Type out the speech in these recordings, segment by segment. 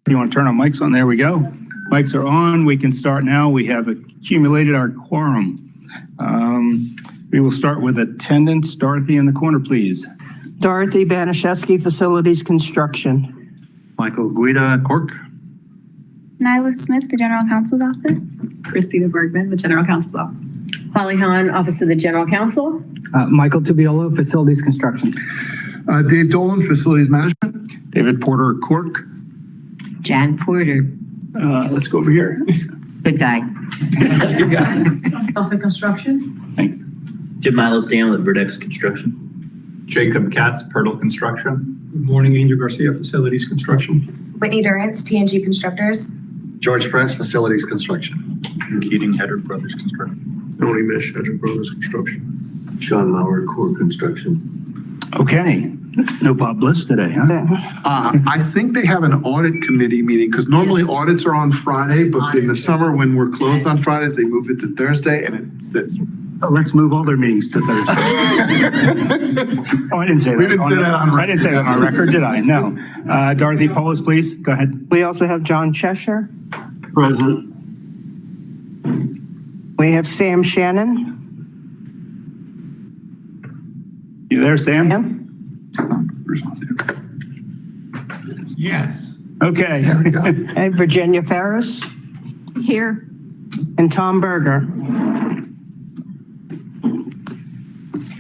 You want to turn on mics on? There we go. Mics are on. We can start now. We have accumulated our quorum. We will start with attendance. Dorothy in the corner, please. Dorothy Banaszewski, Facilities Construction. Michael Guida, CORC. Nyla Smith, the General Counsel's Office. Christina Bergman, the General Counsel's Office. Holly Hahn, Office of the General Counsel. Michael Tubiolo, Facilities Construction. Dave Dolan, Facilities Management. David Porter, CORC. Jan Porter. Let's go over here. Good guy. Good guy. Suffolk Construction. Thanks. Jim Miles Daniel at Verdex Construction. Jacob Katz, Pirtle Construction. Good morning, Angel Garcia, Facilities Construction. Whitney Durrance, TNG Constructors. George Press, Facilities Construction. Keating, Hedrick Brothers Construction. Tony Mish, Hedrick Brothers Construction. Sean Maurer, Core Construction. Okay. No Bob Bliss today, huh? I think they have an audit committee meeting because normally audits are on Friday, but in the summer when we're closed on Fridays, they move it to Thursday and it's Let's move all their meetings to Thursday. Oh, I didn't say that. We didn't say that on record. I didn't say that on record, did I? No. Dorothy Polis, please. Go ahead. We also have John Cheshire. Present. We have Sam Shannon. You there, Sam? Yes. Okay. And Virginia Ferris. Here. And Tom Berger.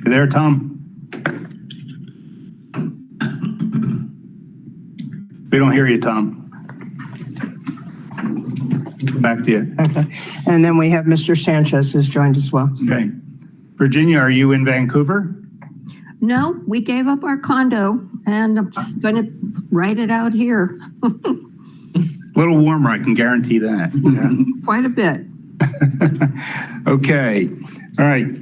You there, Tom? We don't hear you, Tom. Back to you. Okay. And then we have Mr. Sanchez has joined as well. Okay. Virginia, are you in Vancouver? No, we gave up our condo and I'm going to write it out here. A little warmer, I can guarantee that. Yeah. Quite a bit. Okay. All right.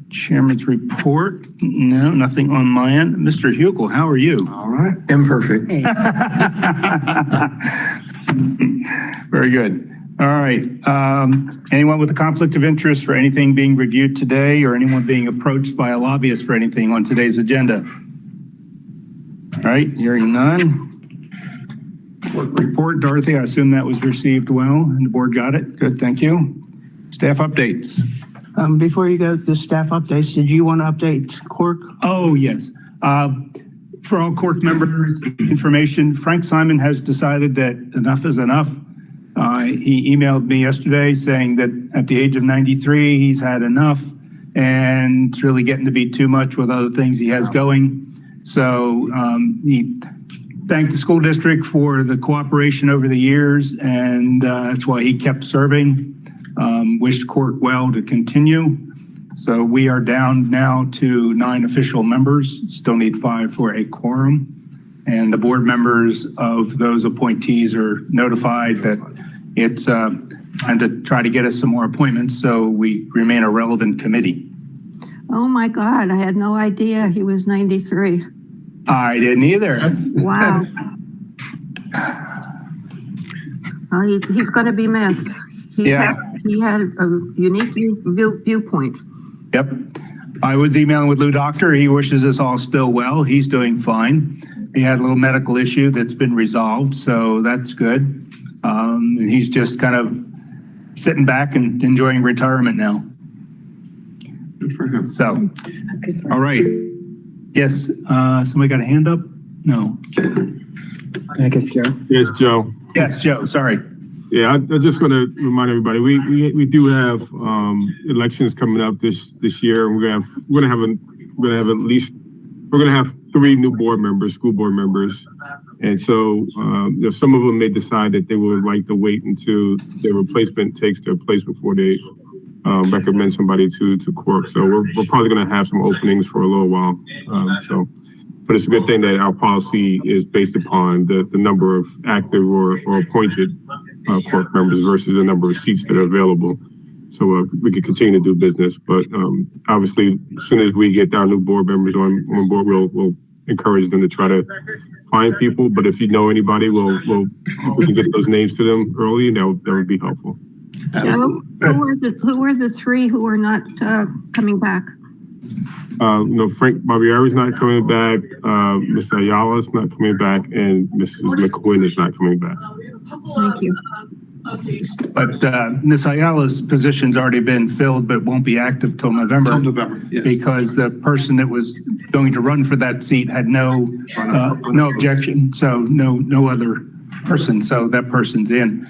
Chairman's report. No, nothing on my end. Mr. Hugel, how are you? All right. Imperfect. Very good. All right. Anyone with a conflict of interest for anything being reviewed today or anyone being approached by a lobbyist for anything on today's agenda? All right. Hearing none. Report, Dorothy, I assume that was received well and the board got it. Good. Thank you. Staff updates. Before you go to the staff updates, did you want to update CORC? Oh, yes. For all CORC members, information, Frank Simon has decided that enough is enough. He emailed me yesterday saying that at the age of 93, he's had enough and it's really getting to be too much with other things he has going. So he thanked the school district for the cooperation over the years, and that's why he kept serving. Wished CORC well to continue. So we are down now to 9 official members, still need 5 for a quorum. And the board members of those appointees are notified that it's time to try to get us some more appointments so we remain a relevant committee. Oh my God, I had no idea he was 93. I didn't either. Wow. Well, he's going to be missed. He had a unique viewpoint. Yep. I was emailing with Lou Doctor. He wishes us all still well. He's doing fine. He had a little medical issue that's been resolved, so that's good. He's just kind of sitting back and enjoying retirement now. Good for him. So, all right. Yes, somebody got a hand up? No. I guess Joe. Yes, Joe. Yes, Joe, sorry. Yeah, I'm just going to remind everybody we do have elections coming up this year. We're gonna have 3 new board members, school board members, and so some of them may decide that they would like to wait until their replacement takes their place before they recommend somebody to CORC. So we're probably going to have some openings for a little while. But it's a good thing that our policy is based upon the number of active or appointed CORC members versus the number of seats that are available. So we can continue to do business. But obviously, as soon as we get our new board members on board, we'll encourage them to try to find people. But if you know anybody, we can get those names to them early, and that would be helpful. Who were the 3 who are not coming back? Frank Barbieri's not coming back, Mr. Ayala's not coming back, and Mrs. McQuinn is not coming back. Thank you. But Ms. Ayala's position's already been filled, but won't be active till November. Till November, yes. Because the person that was going to run for that seat had no objection, so no other person, so that person's in.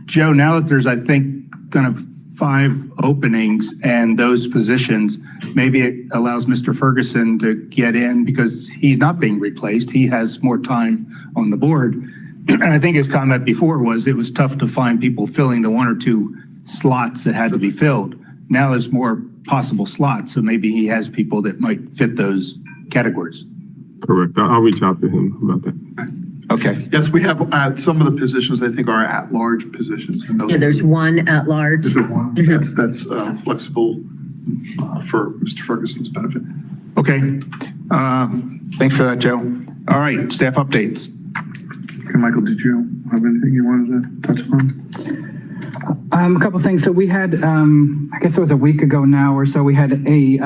Joe, now that there's, I think, kind of 5 openings and those positions, maybe it allows Mr. Ferguson to get in because he's not being replaced. He has more time on the board. And I think his comment before was it was tough to find people filling the 1 or 2 slots that had to be filled. Now there's more possible slots, so maybe he has people that might fit those categories. Correct. I'll reach out to him about that. Okay. Yes, we have some of the positions I think are at-large positions. And those Yeah, there's one at large. There's one that's flexible for Mr. Ferguson's benefit. Okay. Thanks for that, Joe. All right, staff updates. Okay, Michael, did you have anything you wanted to touch upon? A couple things. So we had, I guess it was a week ago now or so, we had a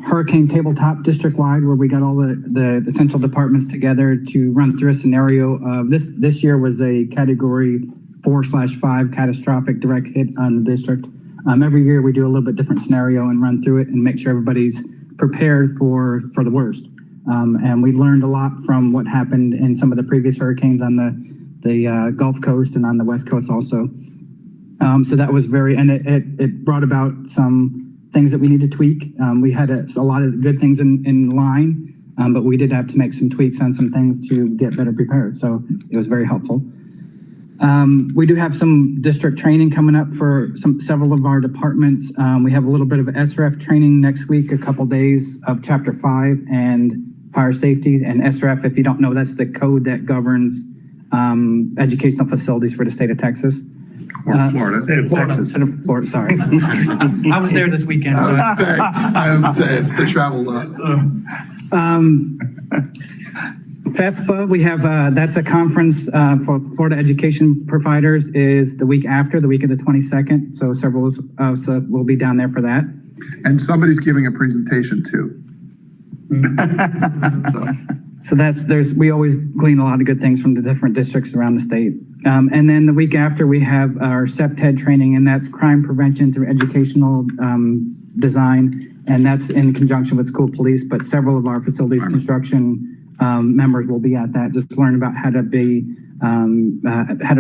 hurricane tabletop district-wide where we got all the essential departments together to run through a scenario. This year was a category 4/5 catastrophic direct hit on the district. Every year we do a little bit different scenario and run through it and make sure everybody's prepared for the worst. And we learned a lot from what happened in some of the previous hurricanes on the Gulf Coast and on the West Coast also. So that was it brought about some things that we need to tweak. We had a lot of good things in line, but we did have to make some tweaks on some things to get better prepared. So it was very helpful. We do have some district training coming up for several of our departments. We have a little bit of SRF training next week, a couple days of Chapter 5 and fire safety. And SRF, if you don't know, that's the code that governs educational facilities for the state of Texas. Or Florida. Florida, sorry. I was there this weekend. So. I was say it's the travel law. FEFPA, we have, that's a conference for Florida education providers is the week after, the week of the 22nd. So several of us will be down there for that. And somebody's giving a presentation too. So we always glean a lot of good things from the different districts around the state. And then the week after we have our CEPTED training, and that's crime prevention through educational design. And that's in conjunction with school police, but several of our facilities construction members will be at that, just learn about how to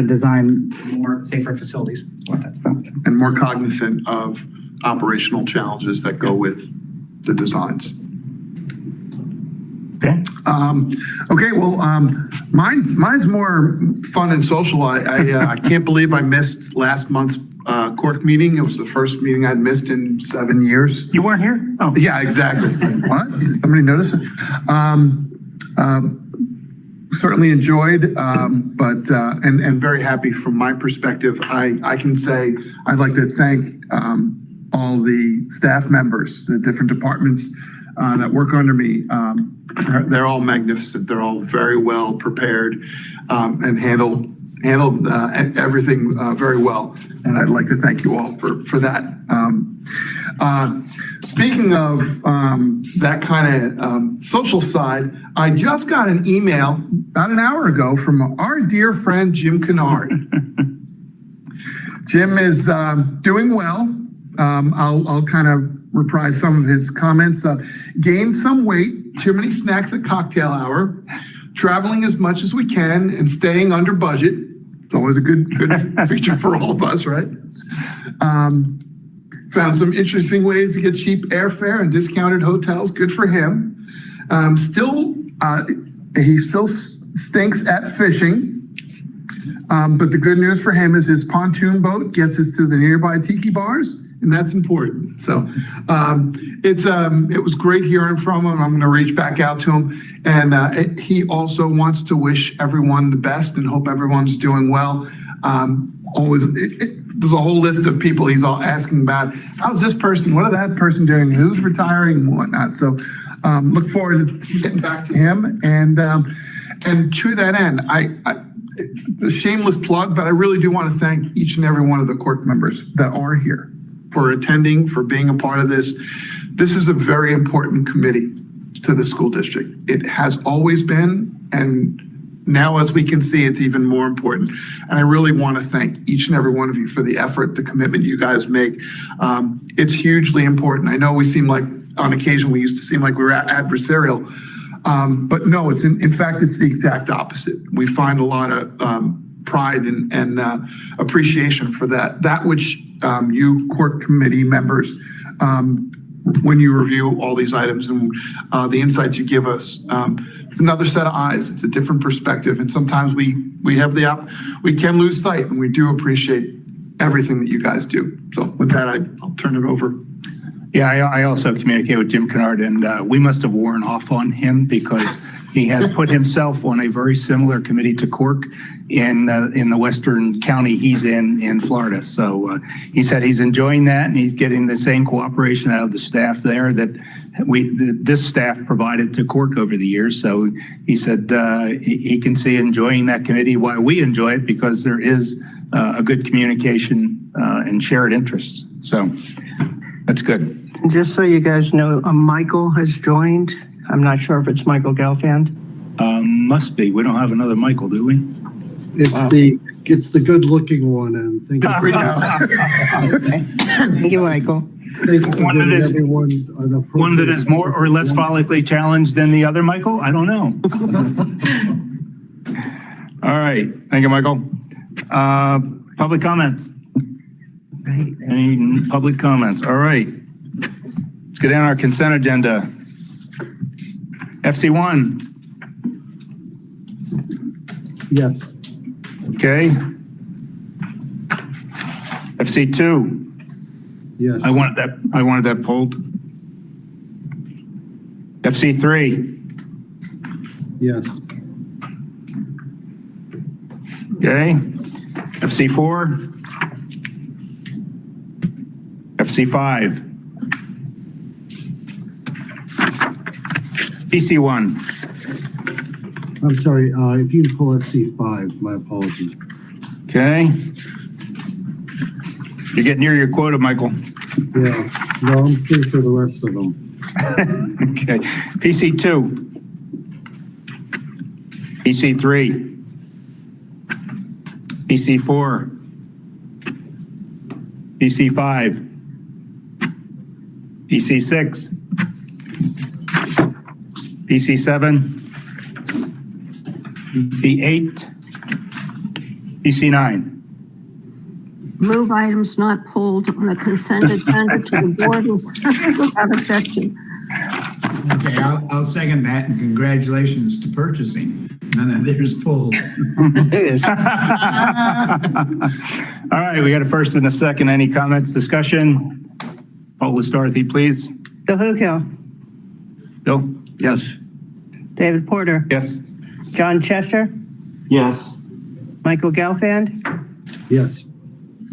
design more safer facilities. And more cognizant of operational challenges that go with the designs. Okay. Mine's more fun and social. I can't believe I missed last month's CORC meeting. It was the first meeting I'd missed in 7 years. You weren't here? Oh. Yeah, exactly. What? Did somebody notice it? Certainly enjoyed, but very happy from my perspective. I can say I'd like to thank all the staff members, the different departments that work under me. They're all magnificent. They're all very well prepared and handled everything very well. And I'd like to thank you all for that. Speaking of that kind of social side, I just got an email about an hour ago from our dear friend, Jim Kennard. Jim is doing well. I'll kind of reprise some of his comments. Gained some weight, too many snacks at cocktail hour, traveling as much as we can and staying under budget. It's always a good feature for all of us, right? Found some interesting ways to get cheap airfare and discounted hotels. Good for him. He still stinks at fishing. But the good news for him is his pontoon boat gets us to the nearby tiki bars, and that's important. So it was great hearing from him. I'm going to reach back out to him. And he also wants to wish everyone the best and hope everyone's doing well. There's a whole list of people he's all asking about. How's this person? What is that person doing? Who's retiring and whatnot? So look forward to getting back to him. And to that end, a shameless plug, but I really do want to thank each and every one of the CORC members that are here for attending, for being a part of this this is a very important committee to the school district. It has always been, and now as we can see, it's even more important. And I really want to thank each and every one of you for the effort, the commitment you guys make. It's hugely important. I know we seem like, on occasion, we used to seem like we were adversarial. But no, it's in fact, it's the exact opposite. We find a lot of pride and appreciation for that which you CORC committee members, when you review all these items and the insights you give us, it's another set of eyes. It's a different perspective, and sometimes we can lose sight, and we do appreciate everything that you guys do. So with that, I'll turn it over. Yeah, I also communicate with Jim Kennard, and we must have worn off on him because he has put himself on a very similar committee to CORC in the western county he's in Florida. So he said he's enjoying that, and he's getting the same cooperation out of the staff there that this staff provided to CORC over the years. So he said he can see enjoying that committee while we enjoy it, because there is a good communication and shared interests. So that's good. Just so you guys know, Michael has joined. I'm not sure if it's Michael Gelfand. Must be. We don't have another Michael, do we? It's the good looking one, and thank you. Okay. Thank you, Michael. Thank you for One that giving is- everyone an One that appropriate- is more or less follically challenged than the other Michael? I don't know. All right. Thank you, Michael. Public comments? Any public comments? All right. Let's get down our consent agenda. FC1. Yes. Okay. FC2. Yes. I wanted that pulled. FC3. Yes. Okay. FC4. FC5. PC1. I'm sorry, if you can pull FC5, my apologies. Okay. You're getting near your quota, Michael. Yeah, no, I'm free for the rest of them. Okay. PC2. PC3. PC4. PC5. PC6. PC7. PC8. PC9. Move items not pulled on a consent agenda to the board without objection. Okay, I'll second that, and congratulations to purchasing. None of theirs pulled. It is. All right, we got a first and a second. Any comments, discussion? Paulus Dorothy, please. Bill Hukill, Bill? Yes. David Porter, Yes. John Cheshire, Yes. Michael Gelfand, Yes.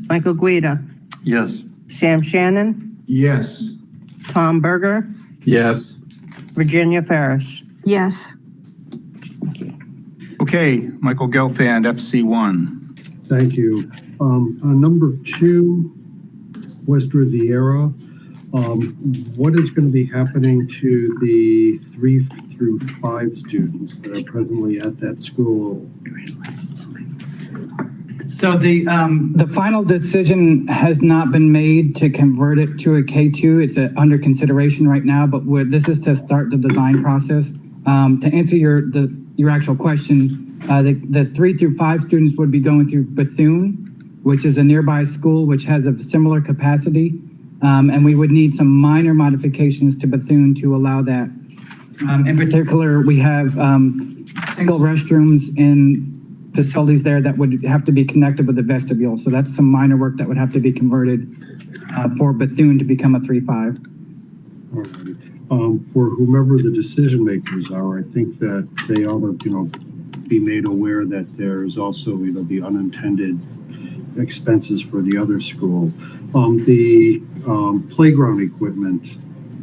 Michael Guida, Yes. Sam Shannon, Yes. Tom Berger, Yes. Virginia Ferris. Yes. Okay, Michael Gelfand, FC1. Thank you. On number 2, West Riviera, what is going to be happening to the 3 through 5 students that are presently at that school? So the final decision has not been made to convert it to a K2. It's under consideration right now, but this is to start the design process. To answer your actual question, the 3 through 5 students would be going through Bethune, which is a nearby school which has a similar capacity, and we would need some minor modifications to Bethune to allow that. In particular, we have single restrooms in facilities there that would have to be connected with the vestibule. So that's some minor work that would have to be converted for Bethune to become a 3-5. For whomever the decision makers are, I think that they ought to, be made aware that there's also, the unintended expenses for the other school. The playground equipment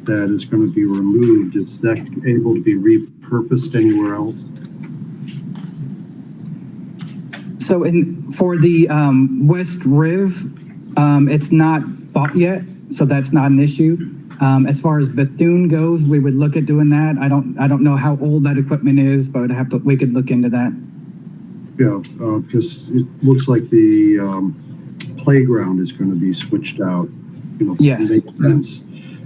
that is going to be removed, is that able to be repurposed anywhere else? So for the West Riv, it's not bought yet, so that's not an issue. As far as Bethune goes, we would look at doing that. I don't know how old that equipment is, but we could look into that. Yeah, because it looks like the playground is going to be switched out. Yes. Makes sense.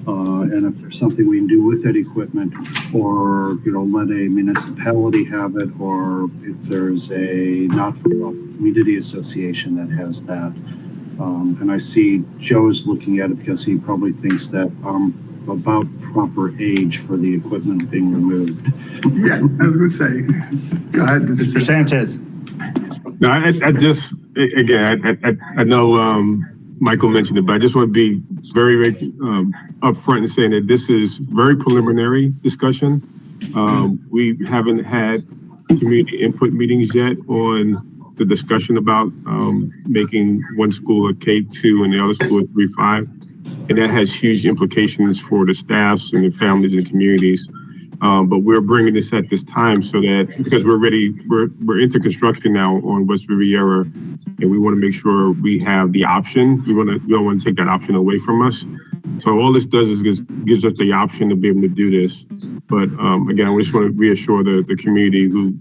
And if there's something we can do with that equipment, or let a municipality have it, or if there's a not-for-profit community association that has that. And I see Joe's looking at it because he probably thinks that about proper age for the equipment being removed. Yeah, I was gonna say, go ahead, Mr. Sanchez. No, I just, again, I know Michael mentioned it, but I just want to be very, very upfront and saying that this is very preliminary discussion. We haven't had community input meetings yet on the discussion about making one school a K2 and the other school a 3-5. And that has huge implications for the staffs and the families and communities. But we're bringing this at this time so that, because we're into construction now on West Riviera, and we want to make sure we have the option. We don't want to take that option away from us. So all this does is gives us the option to be able to do this. But again, we just want to reassure the community who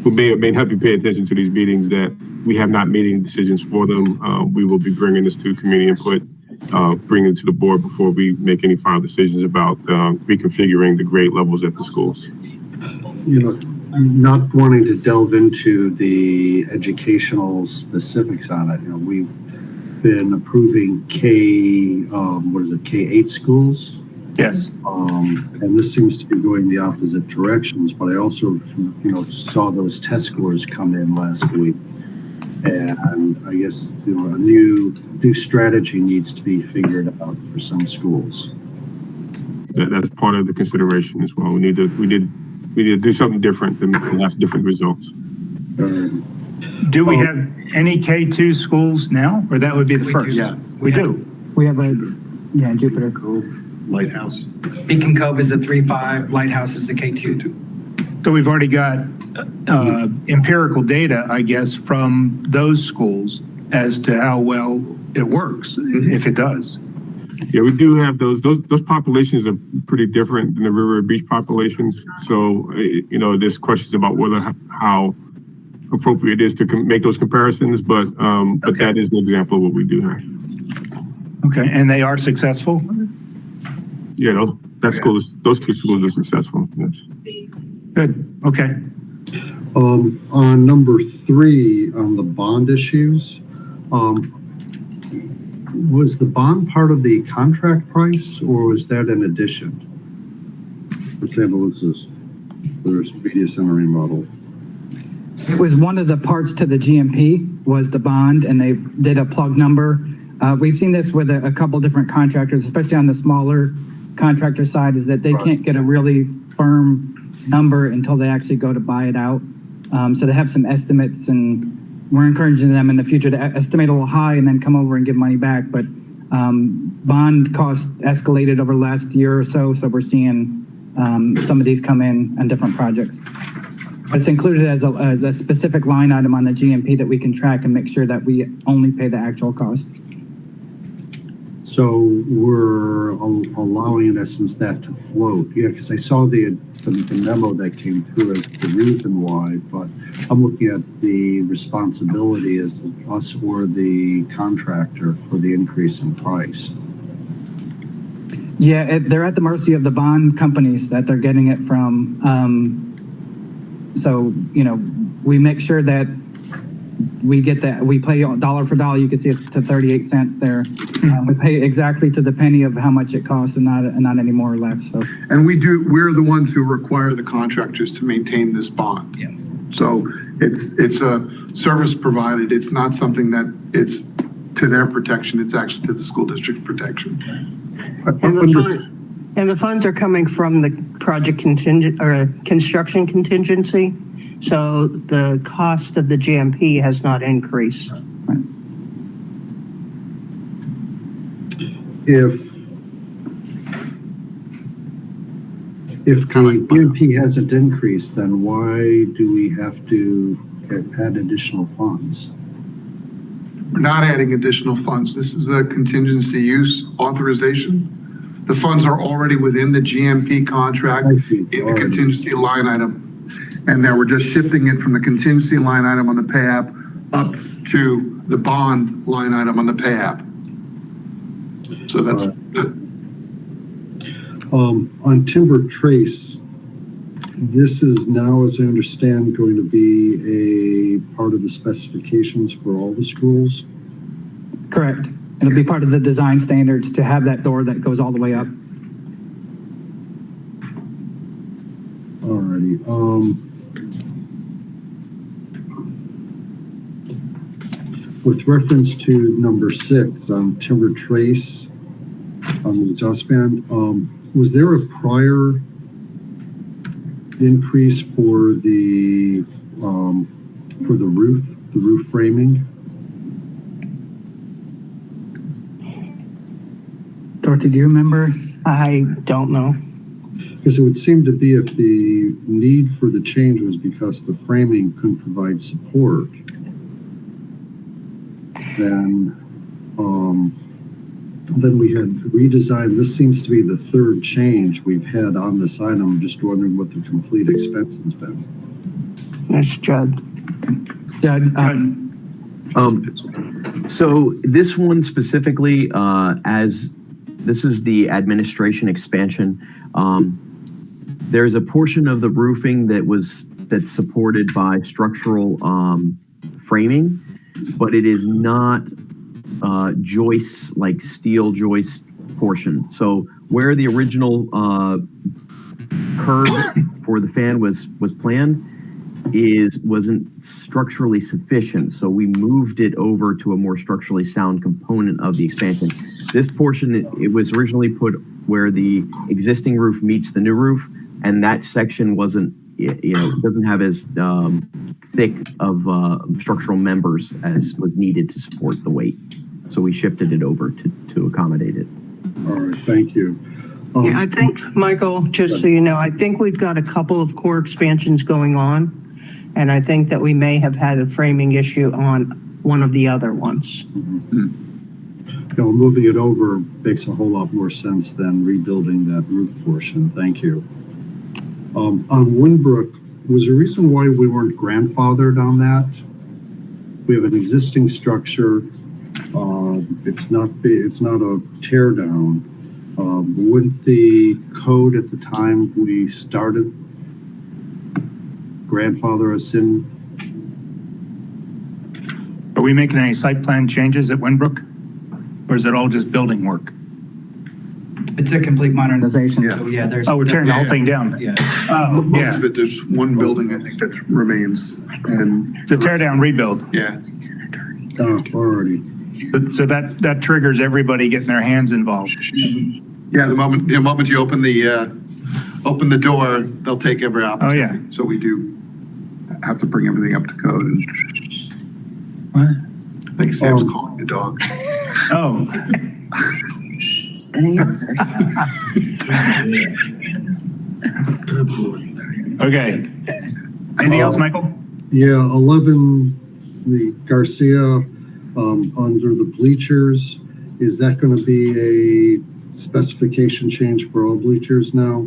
may or may not be paying attention to these meetings that we have not made any decisions for them. We will be bringing this to community input, bringing it to the board before we make any final decisions about reconfiguring the grade levels at the schools. Not wanting to delve into the educational specifics on it, we've been approving K8 schools. Yes. And this seems to be going the opposite directions, but I also, saw those test scores come in last week. And I guess a new strategy needs to be figured out for some schools. That's part of the consideration as well. We need to do something different and have different results. Do we have any K2 schools now, or that would be the first? Yeah. We do. We have Jupiter. Lighthouse. Beacon Cove is a 3-5. Lighthouse is the K2. So we've already got empirical data, I guess, from those schools as to how well it works, if it does. Yeah, we do have those populations are pretty different than the River Beach populations. So, there's questions about how appropriate it is to make those comparisons, but that is an example of what we do have. Okay, and they are successful? Yeah, those two schools are successful. Yes. Good, okay. On number 3, on the bond issues, was the bond part of the contract price, or was that an addition? For Santa Lucia's, their media center remodel. It was one of the parts to the GMP was the bond, and they did a plug number. We've seen this with a couple different contractors, especially on the smaller contractor side, is that they can't get a really firm number until they actually go to buy it out. So they have some estimates, and we're encouraging them in the future to estimate a little high and then come over and give money back. But bond costs escalated over the last year or so, so we're seeing some of these come in on different projects. It's included as a specific line item on the GMP that we can track and make sure that we only pay the actual cost. So we're allowing, in essence, that to float. Yeah, because I saw the memo that came through as the reason why, but I'm looking at the responsibility as us or the contractor for the increase in price. Yeah, they're at the mercy of the bond companies that they're getting it from. So, we make sure that we get that, we pay dollar for dollar. You can see it's to 38 cents there. We pay exactly to the penny of how much it costs and not any more or less. So. And we're the ones who require the contractors to maintain this bond. Yeah. So it's a service provided. It's not something that it's to their protection. It's actually to the school district's protection. And the funds are coming from the project construction contingency. So the cost of the GMP has not increased. If the GMP hasn't increased, then why do we have to add additional funds? We're not adding additional funds. This is a contingency use authorization. the funds are already within the GMP contract I see. in the All right. contingency line item. And now we're just shifting it from the contingency line item on the pay app up to the bond line item on the pay app. So that's, On Timber Trace, this is now, as I understand, going to be a part of the specifications for all the schools. Correct. It'll be part of the design standards to have that door that goes all the way up. Alrighty. With reference to number 6 on Timber Trace on the exhaust fan, was there a prior increase for the roof framing? Dorothy, do you remember? I don't know. Because it would seem to be if the need for the change was because the framing couldn't provide support, then we had redesigned. This seems to be the third change we've had on this item. I'm just wondering what the complete expense has been. That's Judd. Judd, So this one specifically, as this is the administration expansion, there's a portion of the roofing that's supported by structural framing, but it is not joists, like steel joist portion. So where the original curve for the fan was planned wasn't structurally sufficient. So we moved it over to a more structurally sound component of the expansion. This portion, it was originally put where the existing roof meets the new roof, and that section wasn't, doesn't have as thick of structural members as was needed to support the weight. So we shifted it over to accommodate it. All right, thank you. Yeah, I think, Michael, just so you know, I think we've got a couple of core expansions going on, and I think that we may have had a framing issue on one of the other ones. Moving it over makes a whole lot more sense than rebuilding that roof portion. Thank you. On Winbrook, was there a reason why we weren't grandfathered on that? We have an existing structure. It's not a tear down. Wouldn't the code at the time we started grandfather us in? Are we making any site plan changes at Winbrook? Or is it all just building work? it's a complete modernization, so yeah, there's. Oh, we're tearing the whole thing down? Yeah. Most of it, there's one building, I think, that remains, and. It's a tear down rebuild. Yeah. Already. So that triggers everybody getting their hands involved. Yeah, the moment you open the door, they'll take every opportunity. Oh, yeah. So we do have to bring everything up to code. And What? I think Sam's calling the dog. Oh. Any answers? Okay. Anything else, Michael? Yeah, 11, the Garcia, under the bleachers, is that going to be a specification change for all bleachers now?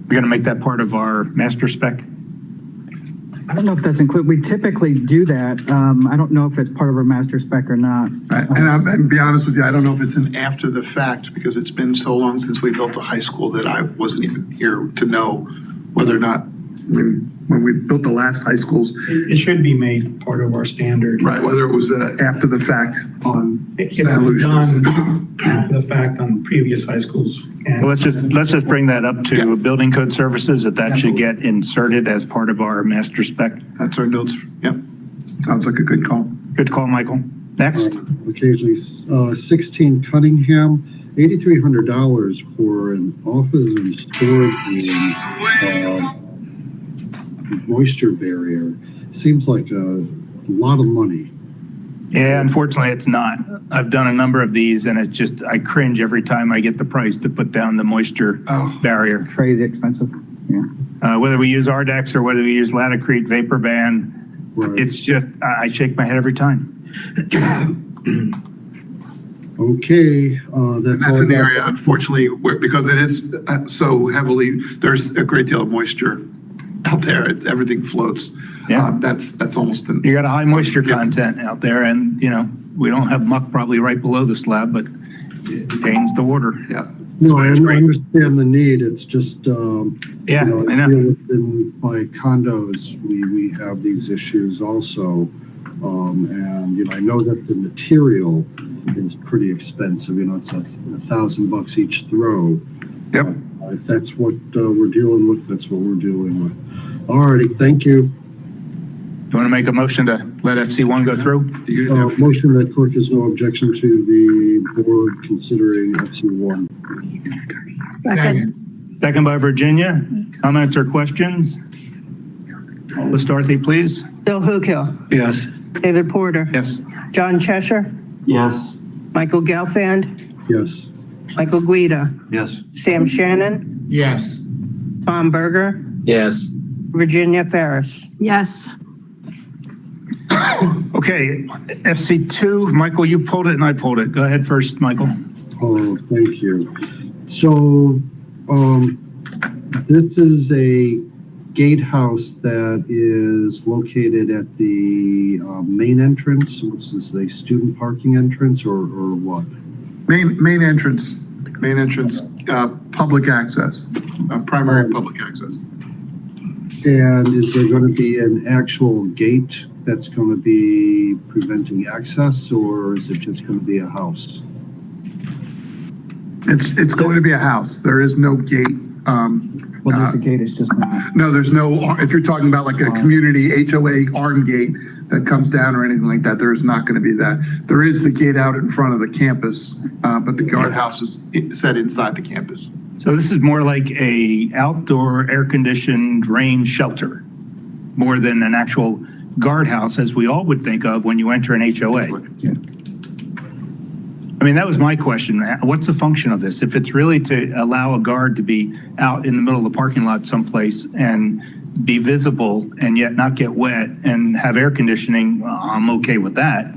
We're going to make that part of our master spec. I don't know if that's included. We typically do that. I don't know if it's part of our master spec or not. And be honest with you, I don't know if it's an after the fact, because it's been so long since we built a high school that I wasn't even here to know whether or not, when we built the last high schools. It should be made part of our standard. Right, whether it was after the fact on It's been done after the fact on previous high schools. Well, let's just bring that up to building code services, that should get inserted as part of our master spec. That's our notes. Yep. Sounds like a good call. Good call, Michael. Next. Occasionally, 16 Cunningham, $8,300 for an office and storage room, moisture barrier. Seems like a lot of money. Yeah, unfortunately, it's not. I've done a number of these, and it's just, I cringe every time I get the price to put down the moisture barrier. Crazy expensive. Yeah. Whether we use Ardex or whether we use Latacrete Vapor Band, it's just, I shake my head every time. Okay, that's That's all. an area, unfortunately, where, because it is so heavily, there's a great deal of moisture out there. Everything floats. Yeah. That's almost an. You got a high moisture content out there, and, you know, we don't have muck probably right below the slab, but it retains the water. Yeah. No, I It's great. understand the need. It's just, Yeah, I know. in my condos, we have these issues also. And, I know that the material is pretty expensive, it's $1,000 each throw. Yep. If that's what we're dealing with, that's what we're dealing with. All righty, thank you. You want to make a motion to let FC1 go through? Motion that CORC has no objection to the board considering FC1. Second. Second by Virginia. Comments or questions? Ms. Dorothy, please. Bill Hookhill. Yes. David Porter. Yes. John Cheshire. Yes. Michael Gelfand. Yes. Michael Guida. Yes. Sam Shannon. Yes. Tom Berger. Yes. Virginia Ferris. Yes. Okay, FC2, Michael, you pulled it and I pulled it. Go ahead first, Michael. Oh, thank you. So, this is a gatehouse that is located at the main entrance, which is the student parking entrance, or what? Main entrance, public access, primary public access. And is there going to be an actual gate that's going to be preventing access, or is it just going to be a house? It's going to be a house. There is no gate. Well, there's a gate, it's just not. No, there's no, if you're talking about like a community HOA arm gate that comes down or anything like that, there is not going to be that. There is the gate out in front of the campus, but the guardhouse is set inside the campus. So this is more like a outdoor air-conditioned rain shelter, more than an actual guardhouse, as we all would think of when you enter an HOA. I mean, that was my question. What's the function of this? If it's really to allow a guard to be out in the middle of the parking lot someplace and be visible and yet not get wet and have air conditioning, I'm okay with that.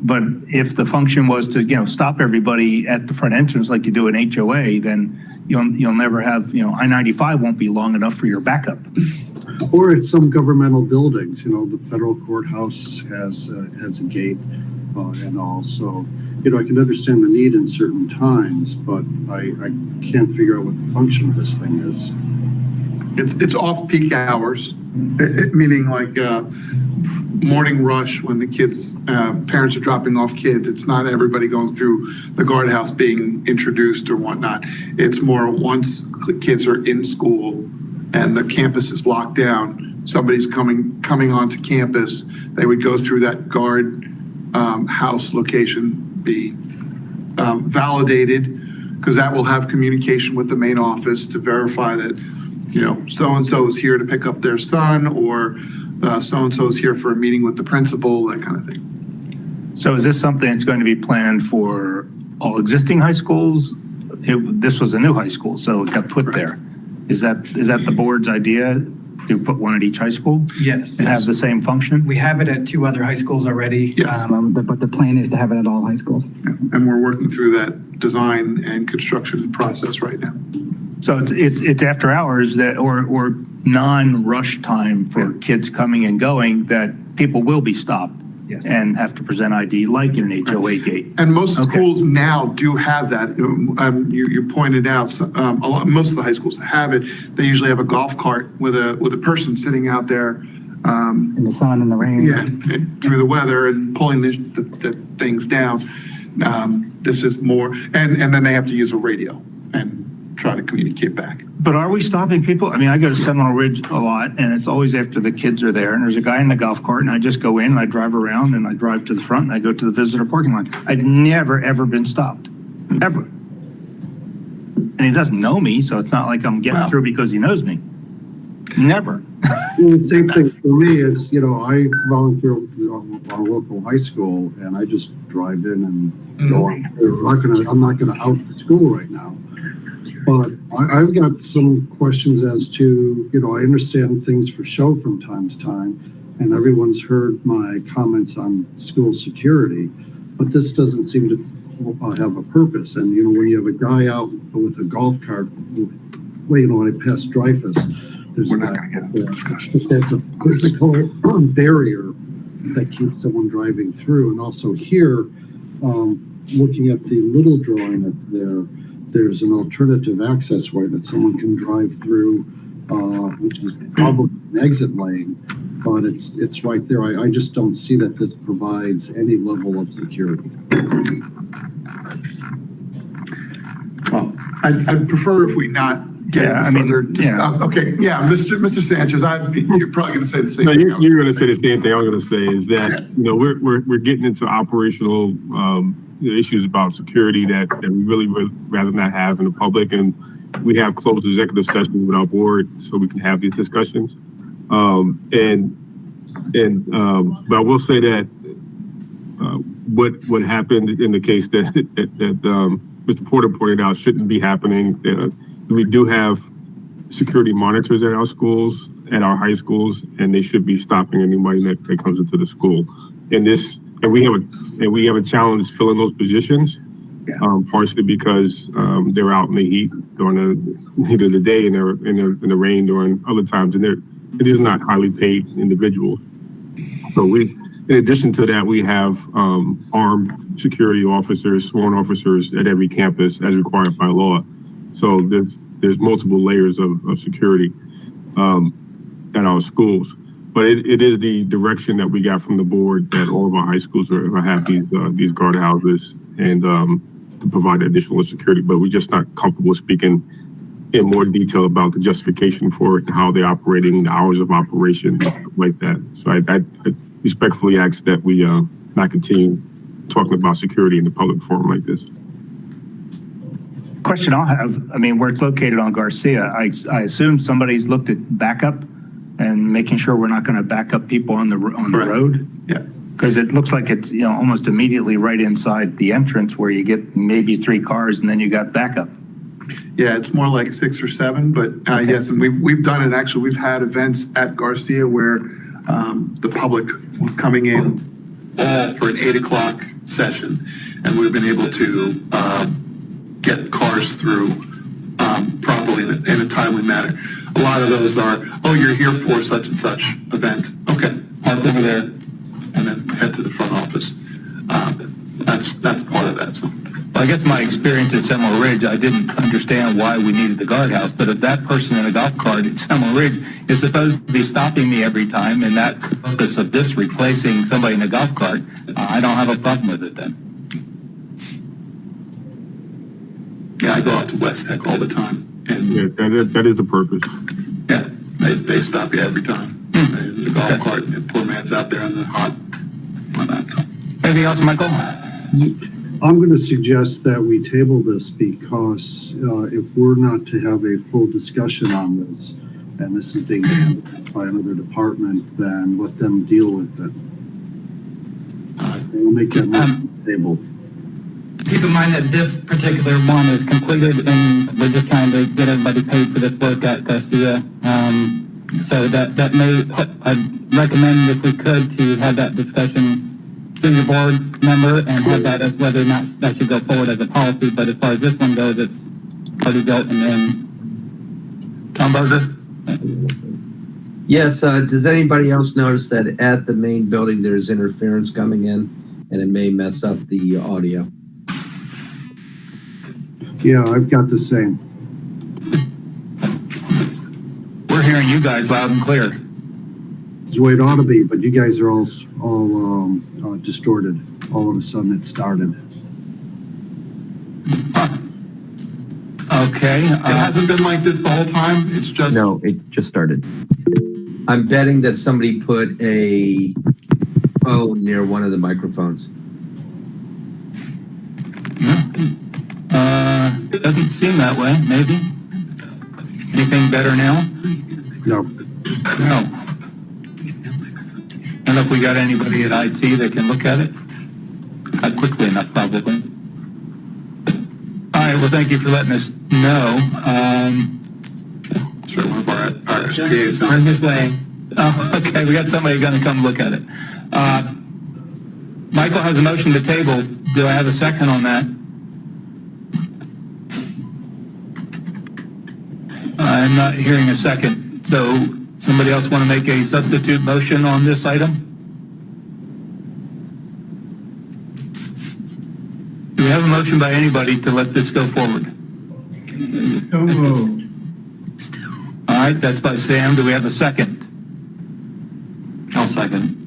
But if the function was to, stop everybody at the front entrance like you do an HOA, then you'll never have, I-95 won't be long enough for your backup. Or it's some governmental buildings, the federal courthouse has a gate and all. So, I can understand the need in certain times, but I can't figure out what the function of this thing is. It's off-peak hours, meaning like morning rush when the kids, parents are dropping off kids. It's not everybody going through the guardhouse being introduced or whatnot. It's more once the kids are in school and the campus is locked down, somebody's coming onto campus, they would go through that guard house location, be validated, because that will have communication with the main office to verify that, so-and-so is here to pick up their son, or so-and-so is here for a meeting with the principal, that kind of thing. So is this something that's going to be planned for all existing high schools? This was a new high school, so it got put there. Is that the board's idea, to put one at each high school? Yes. And have the same function? We have it at 2 other high schools already. Yes. But the plan is to have it at all high schools. Yeah. And we're working through that design and construction process right now. So it's after hours that, or non-rush time for kids coming and going, that people will be stopped. Yes. And have to present ID like in an HOA gate. And most schools now do have that. You pointed out most of the high schools have it. They usually have a golf cart with a person sitting out there in the sun and the rain. Yeah, through the weather and pulling the things down. This is more, and then they have to use a radio and try to communicate back. But are we stopping people? I mean, I go to Seminole Ridge a lot, and it's always after the kids are there, and there's a guy in the golf cart, and I just go in, and I drive around, and I drive to the front, and I go to the visitor parking lot. I've never, ever been stopped, ever. And he doesn't know me, so it's not like I'm getting through because he knows me. Never. Well, the same thing for me is, I volunteer at a local high school, and I just drive in and go on. I'm not gonna out the school right now. But I've got some questions as to, I understand things for show from time to time, and everyone's heard my comments on school security, but this doesn't seem to have a purpose. And, you know, when you have a guy out with a golf cart, well, you know, when I pass Dreyfus, there's We're not going to get into discussions. that's a physical barrier that keeps someone driving through. And also here, looking at the little drawing that's there, there's an alternative access way that someone can drive through, which is probably an exit lane, but it's right there. I just don't see that this provides any level of security. Well, I'd prefer if we not get further. Okay, yeah, Mr. Sanchez, you're probably going to say the same thing. You're going to say the same thing I'm going to say is that, you know, we're getting into operational issues about security that we really would rather not have in the public. And we have closed executive sessions with our board so we can have these discussions. But I will say that what happened in the case that Mr. Porter pointed out shouldn't be happening. We do have security monitors at our schools, at our high schools, and they should be stopping anybody that comes into the school. And we have a challenge filling those positions, partially because they're out in the heat during the heat of the day, and they're in the rain during other times, and it is not highly paid individuals. So in addition to that, we have armed security officers, sworn officers at every campus as required by law. So there's multiple layers of security at our schools. But it is the direction that we got from the board that all of our high schools are have these guardhouses and to provide additional security. But we're just not comfortable speaking in more detail about the justification for it and how they're operating, the hours of operation, stuff like that. So I respectfully ask that we not continue talking about security in the public forum like this. Question I'll have, I mean, where it's located on Garcia, I assume somebody's looked at backup and making sure we're not going to back up people on the road. Yeah. Because it looks like it's, you know, almost immediately right inside the entrance where you get maybe 3 cars and then you got backup. Yeah, it's more like 6 or 7, but yes, and we've done it. Actually, we've had events at Garcia where the public was coming in for an 8 o'clock session, and we've been able to get cars through properly in a timely manner. A lot of those are, oh, you're here for such and such event. Okay, park over there, and then head to the front office. That's part of that. So. Well, I guess my experience at Seminole Ridge, I didn't understand why we needed the guardhouse, but if that person in a golf cart at Seminole Ridge is supposed to be stopping me every time, and that's the purpose of this replacing somebody in a golf cart, I don't have a problem with it then. Yeah, I go out to West Tech all the time. And yeah, that is the purpose. Yeah, they stop you every time. The golf cart, and the poor man's out there in the hot. Anything else, Michael? I'm going to suggest that we table this because if we're not to have a full discussion on this, and this is being handled by another department, then let them deal with it. We'll make that motion table. Keep in mind that this particular one is completed and we're just trying to get everybody paid for this work at Garcia. So that may, I'd recommend if we could to have that discussion through your board member and have that as whether or not that should go forward as a policy. But as far as this one goes, it's already built and then. Tom Berger? Yes, does anybody else notice that at the main building there's interference coming in and it may mess up the audio? Yeah, I've got the same. We're hearing you guys loud and clear. It's the way it ought to be, but you guys are all distorted. All of a sudden it started. Okay. It hasn't been like this the whole time. It's just No, it just started. I'm betting that somebody put a phone near one of the microphones. It doesn't seem that way, maybe. Anything better now? No. No. I don't know if we got anybody at IT that can look at it. Not quickly enough, probably. All right, well, thank you for letting us know. sure one of our SPAs on his way. Oh, okay, we got somebody going to come look at it. Michael has a motion to table. Do I have a second on that? I'm not hearing a second. So somebody else want to make a substitute motion on this item? Do we have a motion by anybody to let this go forward? So moved. All right, that's by Sam. Do we have a second? I'll second.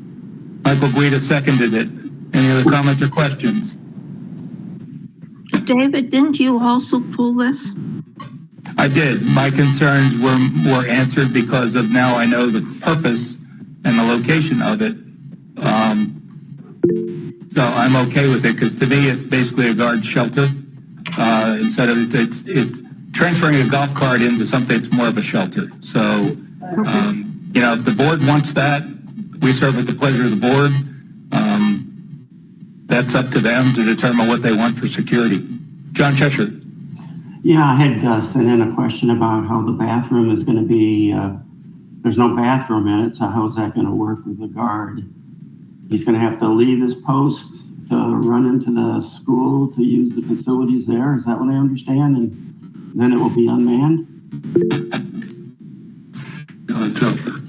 Michael Guida seconded it. Any other comments or questions? David, didn't you also pull this? I did. My concerns were answered because of now I know the purpose and the location of it. So I'm okay with it because to me it's basically a guard shelter. Instead of it's transferring a golf cart into something that's more of a shelter. So you know, if the board wants that, we serve at the pleasure of the board. That's up to them to determine what they want for security. John Cheshire. Yeah, I had sent in a question about how the bathroom is going to be, there's no bathroom in it, so how's that going to work with the guard? He's going to have to leave his post to run into the school to use the facilities there. Is that what I understand? And then it will be unmanned?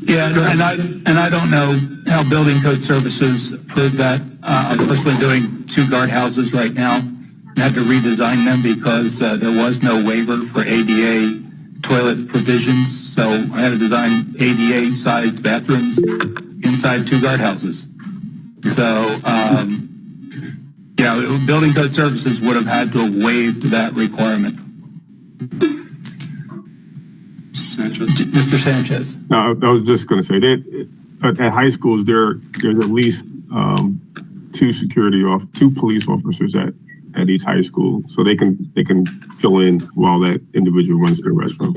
Yeah, and I don't know how building code services approved that. I'm personally doing 2 guardhouses right now. I had to redesign them because there was no waiver for ADA toilet provisions. So I had to design ADA-sized bathrooms inside 2 guardhouses. So, yeah, building code services would have had to have waived that requirement. Mr. Sanchez. I was just going to say that at high schools, there's at least 2 police officers at each high school, so they can fill in while that individual runs to the restroom.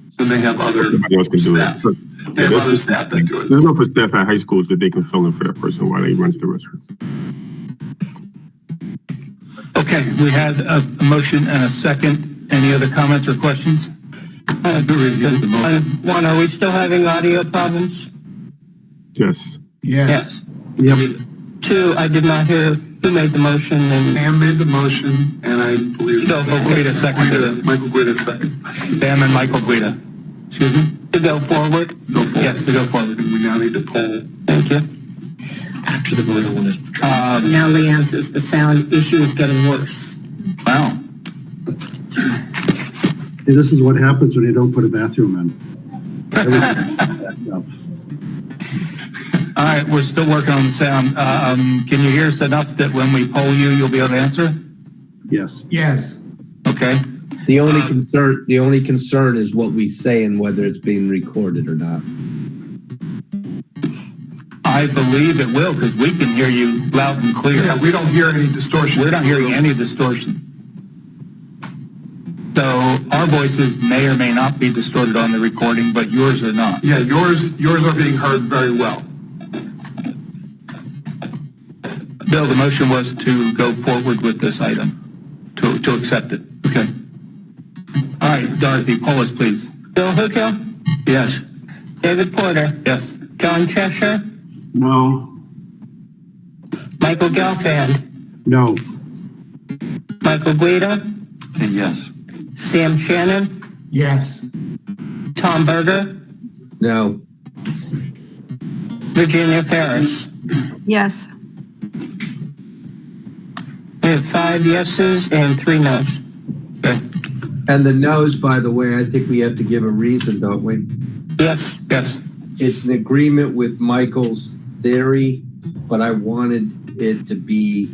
So they have other Somebody else can do staff. it. They have other staff that do it. There's no for staff at high schools that they can fill in for that person while they runs to the restroom. Okay, we had a motion and a second. Any other comments or questions? One, are we still having audio problems? Yes. Yes. Yep. 2, I did not hear who made the motion and. Sam made the motion, and I believe. Michael Guida seconded it. Michael Guida second. Sam and Michael Guida. Excuse me? To go forward? Go forward. Yes, to go forward. And we now need to poll. Thank you. After the vote, I want to. Now Leanne says the sound issue is getting worse. Wow. Hey, this is what happens when you don't put a bathroom in. All right, we're still working on the sound. Can you hear us enough that when we poll you, you'll be able to answer? Yes. Yes. Okay. The only concern is what we say and whether it's being recorded or not. I believe it will because we can hear you loud and clear. Yeah, we don't hear any distortion. We're not hearing any distortion. So our voices may or may not be distorted on the recording, but yours are not. Yeah, yours are being heard very well. Bill, the motion was to go forward with this item, to accept it. Okay. All right, Dorothy, poll us, please. Bill Hookhill? Yes. David Porter? Yes. John Cheshire? No. Michael Gelfand? No. Michael Guida? And yes. Sam Shannon? Yes. Tom Berger? No. Virginia Ferris? Yes. We have 5 yeses and 3 nos. Okay. And the no's, by the way, I think we have to give a reason, don't we? Yes. Yes. It's an agreement with Michael's theory, but I wanted it to be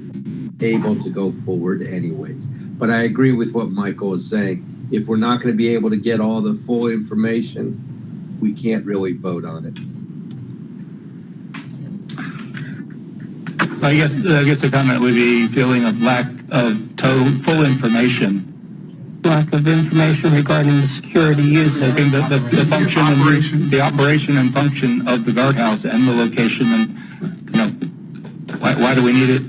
able to go forward anyways. But I agree with what Michael is saying. If we're not going to be able to get all the full information, we can't really vote on it. I guess the comment would be feeling of lack of full information. Lack of information regarding the security use of the function and the operation and function of the guardhouse and the location, and you know, why do we need it?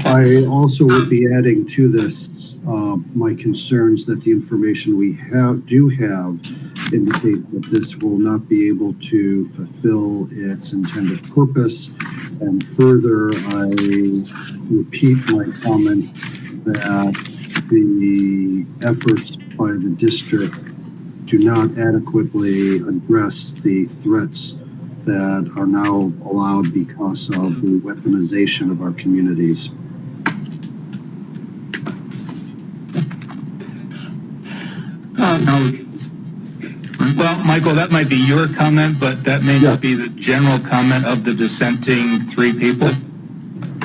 I also would be adding to this my concerns that the information we do have indicates that this will not be able to fulfill its intended purpose And further, I repeat my comment that the efforts by the district do not adequately address the threats that are now allowed because of the weaponization of our communities. Well, Michael, that might be your comment, but that may not be the general comment of the dissenting three people.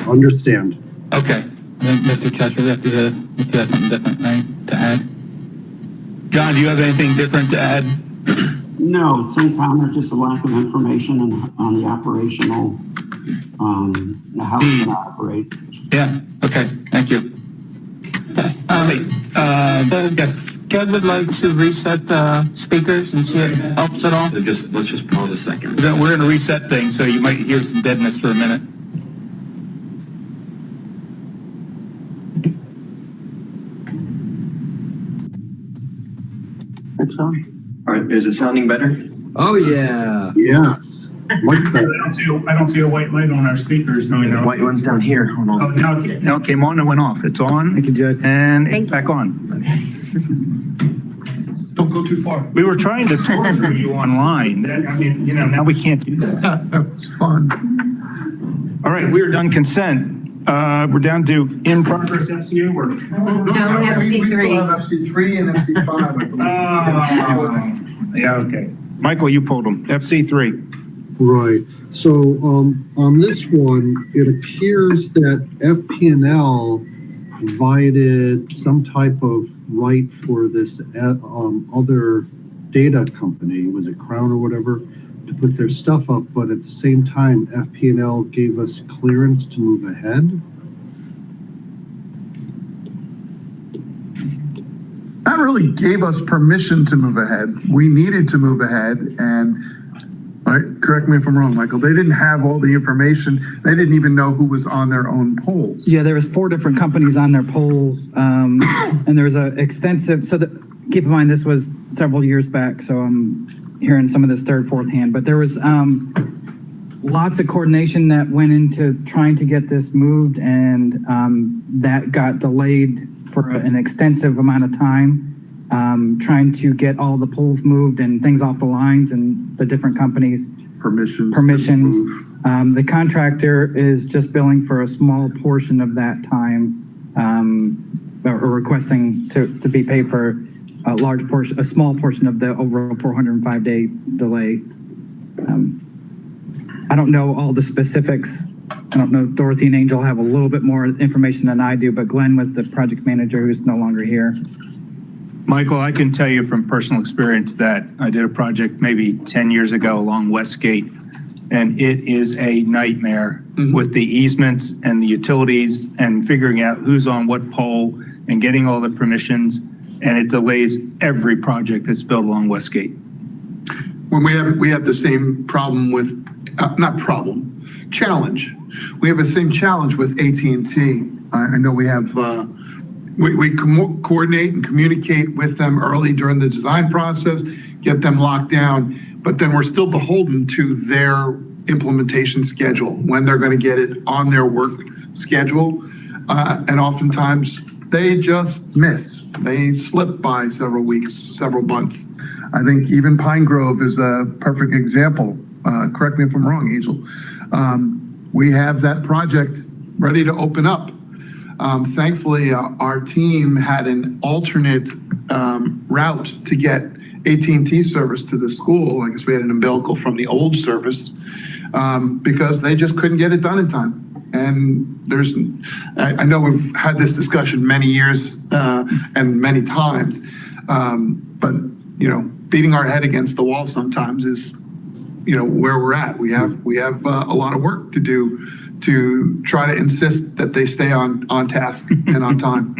Understand. Okay. Mr. Cheshire, if you have something different, right, to add? John, do you have anything different to add? No, same comment, just a lack of information on the operational, how it's going to operate. Yeah, okay, thank you. Yes. Kev would like to reset the speakers and see if it helps at all. So let's just pause a second. We're going to reset things, so you might hear some deadness for a minute. It's on. All right, is it sounding better? Oh, yeah. Yes. Much better. I don't see a white light on our speakers. No, The white one's down here. Hold on. Oh, now it came on and went off. It's on. Thank you, Judge. And it's back on. Don't go too far. We were trying to torture you online. I mean, now we can't do that. That was fun. All right, we are done consent. We're down to in progress FCA work. No, FC3. We still have FC3 and FC5, I believe. Yeah, okay. Michael, you pulled them. FC3. Right. So on this one, it appears that FP&L provided some type of right for this other data company, was it Crown or whatever, to put their stuff up, but at the same time, FP&L gave us clearance to move ahead. That really gave us permission to move ahead. We needed to move ahead, and correct me if I'm wrong, Michael, they didn't have all the information. They didn't even know who was on their own polls. Yeah, there was 4 different companies on their polls, and there was a extensive, keep in mind, this was several years back, so I'm hearing some of this third, fourth hand, but there was lots of coordination that went into trying to get this moved, and that got delayed for an extensive amount of time, trying to get all the polls moved and things off the lines and the different companies. Permissions. The contractor is just billing for a small portion of that time, or requesting to be paid for a small portion of the overall 405-day delay. I don't know all the specifics. I don't know, Dorothy and Angel have a little bit more information than I do, but Glenn was the project manager who's no longer here. Michael, I can tell you from personal experience that I did a project maybe 10 years ago along Westgate, and it is a nightmare with the easements and the utilities and figuring out who's on what pole and getting all the permissions, and it delays every project that's built along Westgate. When we have the same problem with, challenge. We have the same challenge with AT&T. I know we have, we coordinate and communicate with them early during the design process, get them locked down, but then we're still beholden to their implementation schedule, when they're going to get it on their work schedule. And oftentimes they just miss. They slip by several weeks, several months. I think even Pine Grove is a perfect example. Correct me if I'm wrong, Angel. We have that project ready to open up. Thankfully, our team had an alternate route to get AT&T service to the school. I guess we had an umbilical from the old service because they just couldn't get it done in time. And I know we've had this discussion many years and many times, but beating our head against the wall sometimes is, where we're at. We have a lot of work to do to try to insist that they stay on task and on time.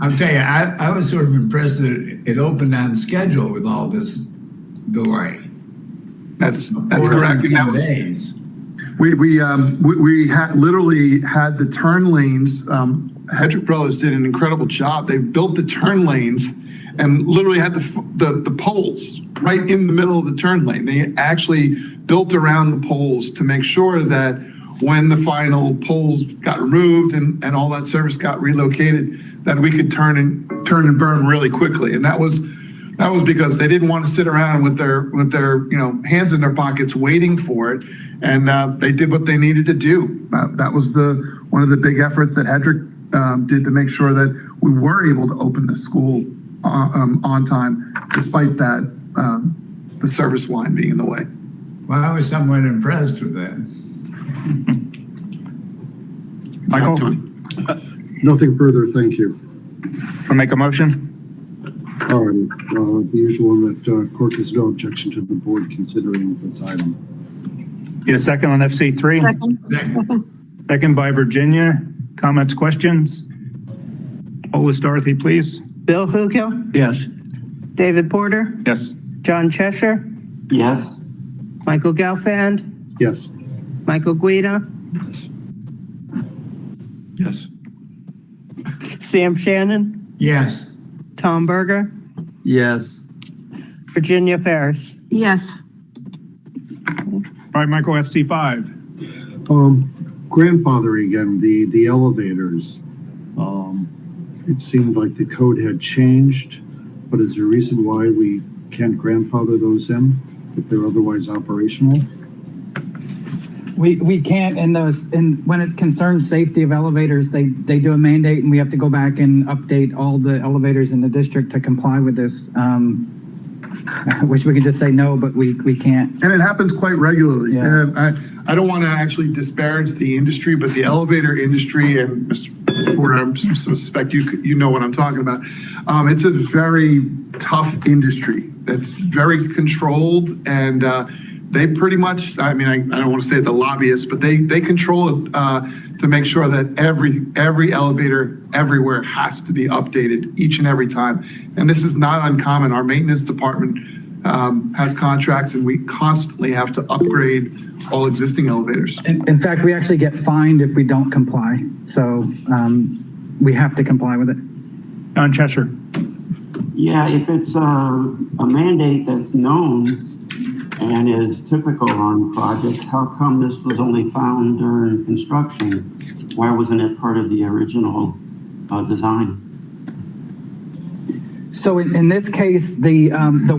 I'll tell you, I was sort of impressed that it opened on schedule with all this delay. That's correct. And that was, days. we literally had the turn lanes. Hedrick Brothers did an incredible job. They built the turn lanes and literally had the poles right in the middle of the turn lane. They actually built around the poles to make sure that when the final poles got removed and all that service got relocated, that we could turn and burn really quickly. And that was because they didn't want to sit around with their hands in their pockets waiting for it. And they did what they needed to do. That was one of the big efforts that Hedrick did to make sure that we were able to open the school on time, despite that the service line being in the way. Well, I was somewhat impressed with that. Michael, Nothing further, thank you. to make a motion? All right, the usual that CORC has no objection to the board considering this item. Get a second on FC3? Second. Second by Virginia. Comments, questions? Poll list, Dorothy, please. Bill Hukill, Yes. David Porter, Yes. John Cheshire, Yes. Michael Gelfand, Yes. Michael Guida, Yes. Sam Shannon, Yes. Tom Berger, Yes. Virginia Ferris. Yes. All right, Michael, FC5. Grandfather again, the elevators. It seemed like the code had changed, but is there a reason why we can't grandfather those in if they're otherwise operational? We can't and when it concerns safety of elevators, they do a mandate and we have to go back and update all the elevators in the district to comply with this. I wish we could just say no, but we can't. And it happens quite regularly. Yeah. And I don't want to actually disparage the industry, but the elevator industry, and Mr. Porter, I suspect you know what I'm talking about. It's a very tough industry. It's very controlled, and they pretty much, I mean, I don't want to say the lobbyists, but they control it to make sure that every elevator everywhere has to be updated each and every time. And this is not uncommon. Our maintenance department has contracts, and we constantly have to upgrade all existing elevators. In fact, we actually get fined if we don't comply. So we have to comply with it. John Cheshire. Yeah, if it's a mandate that's known and is typical on projects, how come this was only found during construction? Why wasn't it part of the original design? So in this case, the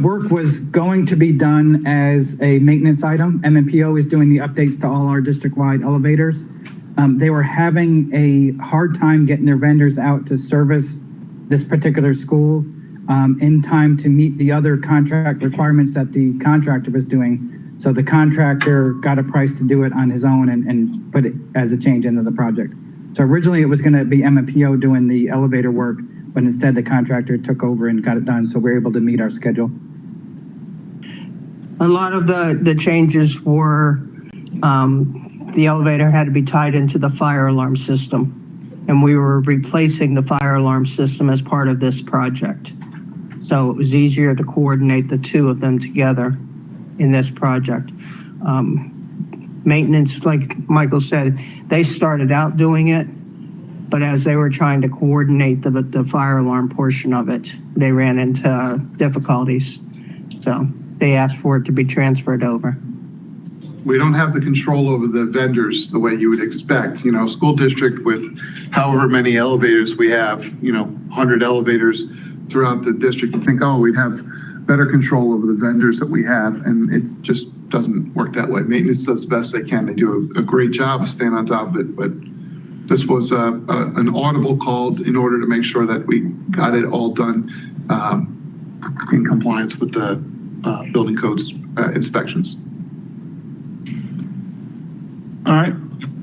work was going to be done as a maintenance item. MMPO is doing the updates to all our district-wide elevators. They were having a hard time getting their vendors out to service this particular school in time to meet the other contract requirements that the contractor was doing. So the contractor got a price to do it on his own and put it as a change into the project. So originally it was going to be MMPO doing the elevator work, but instead the contractor took over and got it done. So we're able to meet our schedule. A lot of the changes were the elevator had to be tied into the fire alarm system. And we were replacing the fire alarm system as part of this project. So it was easier to coordinate the two of them together in this project. Maintenance, like Michael said, they started out doing it, but as they were trying to coordinate the fire alarm portion of it, they ran into difficulties. So they asked for it to be transferred over. We don't have the control over the vendors the way you would expect. You know, school district with however many elevators we have, 100 elevators throughout the district, you think, oh, we'd have better control over the vendors that we have, and it just doesn't work that way. Maintenance does the best they can. They do a great job of staying on top of it, but this was an audible call in order to make sure that we got it all done in compliance with the building codes inspections. All right.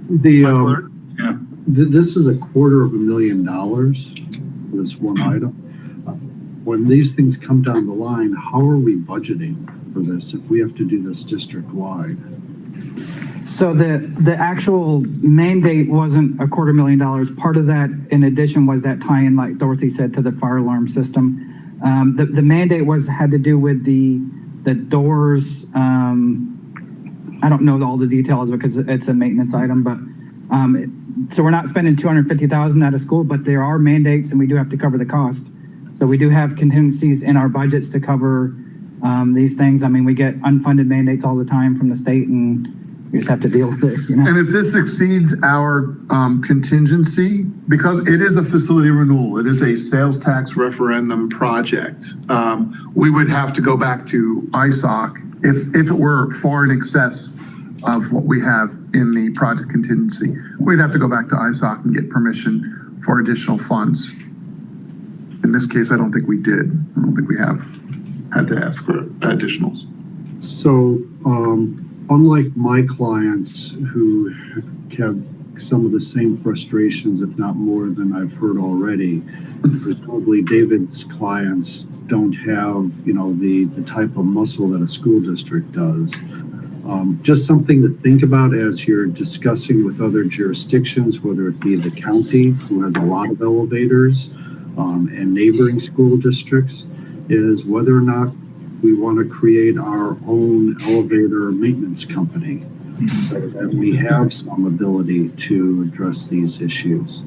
This is $250,000 for this one item. When these things come down the line, how are we budgeting for this if we have to do this district-wide? So the actual mandate wasn't $250,000. Part of that, in addition, was that tie-in, like Dorothy said, to the fire alarm system. The mandate had to do with the doors. I don't know all the details because it's a maintenance item, but so we're not spending $250,000 out of school, but there are mandates and we do have to cover the cost. So we do have contingencies in our budgets to cover these things. I mean, we get unfunded mandates all the time from the state, and we just have to deal with it, you know? And if this exceeds our contingency, because it is a facility renewal, it is a sales tax referendum project, we would have to go back to ISOC if it were far in excess of what we have in the project contingency. We'd have to go back to ISOC and get permission for additional funds. In this case, I don't think we did. I don't think we have had to ask for additionals. So, unlike my clients who have some of the same frustrations, if not more than I've heard already, presumably David's clients don't have, you know, the type of muscle that a school district does. Just something to think about as you're discussing with other jurisdictions, whether it be the county, who has a lot of elevators, and neighboring school districts, is whether or not we want to create our own elevator maintenance company so that we have some ability to address these issues.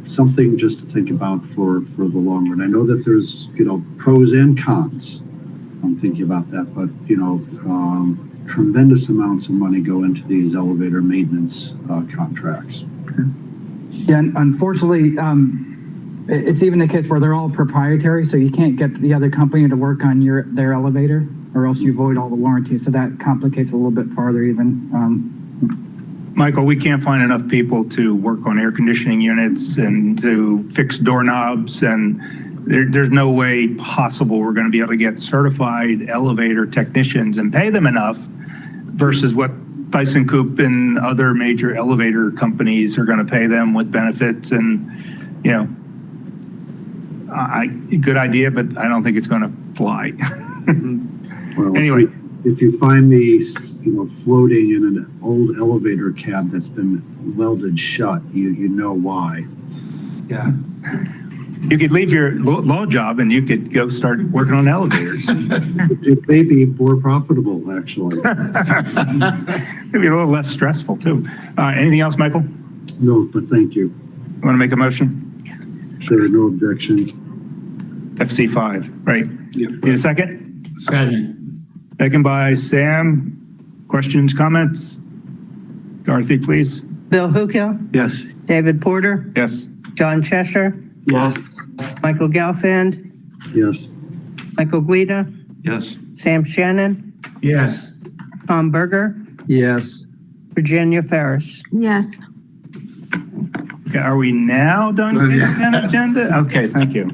Something just to think about for the long run. I know that there's, you know, pros and cons. I'm thinking about that, but, you know, tremendous amounts of money go into these elevator maintenance contracts. Yeah, unfortunately, it's even the case where they're all proprietary, so you can't get the other company to work on their elevator, or else you void all the warranties. So that complicates a little bit farther even. Michael, we can't find enough people to work on air conditioning units and to fix doorknobs, and there's no way possible we're going to be able to get certified elevator technicians and pay them enough versus what ThyssenKrupp and other major elevator companies are going to pay them with benefits. And, you know, good idea, but I don't think it's going to fly. Well, anyway. If you find me, you know, floating in an old elevator cab that's been welded shut, you know why. Yeah. You could leave your law job and you could go start working on elevators. It may be more profitable, actually. Maybe a little less stressful too. Anything else, Michael? No, but thank you. You want to make a motion? Sure, no objection. FC5, right? Yeah. Need a second? Second. Second by Sam. Questions, comments? Dorothy, please. Bill Hookill, Yes. David Porter, Yes. John Cheshire, Yes. Michael Gelfand, Yes. Michael Guida, Yes. Sam Shannon, Yes. Tom Berger, Yes. Virginia Ferris. Yes. Okay, are we now done with the consent agenda? Okay, thank you.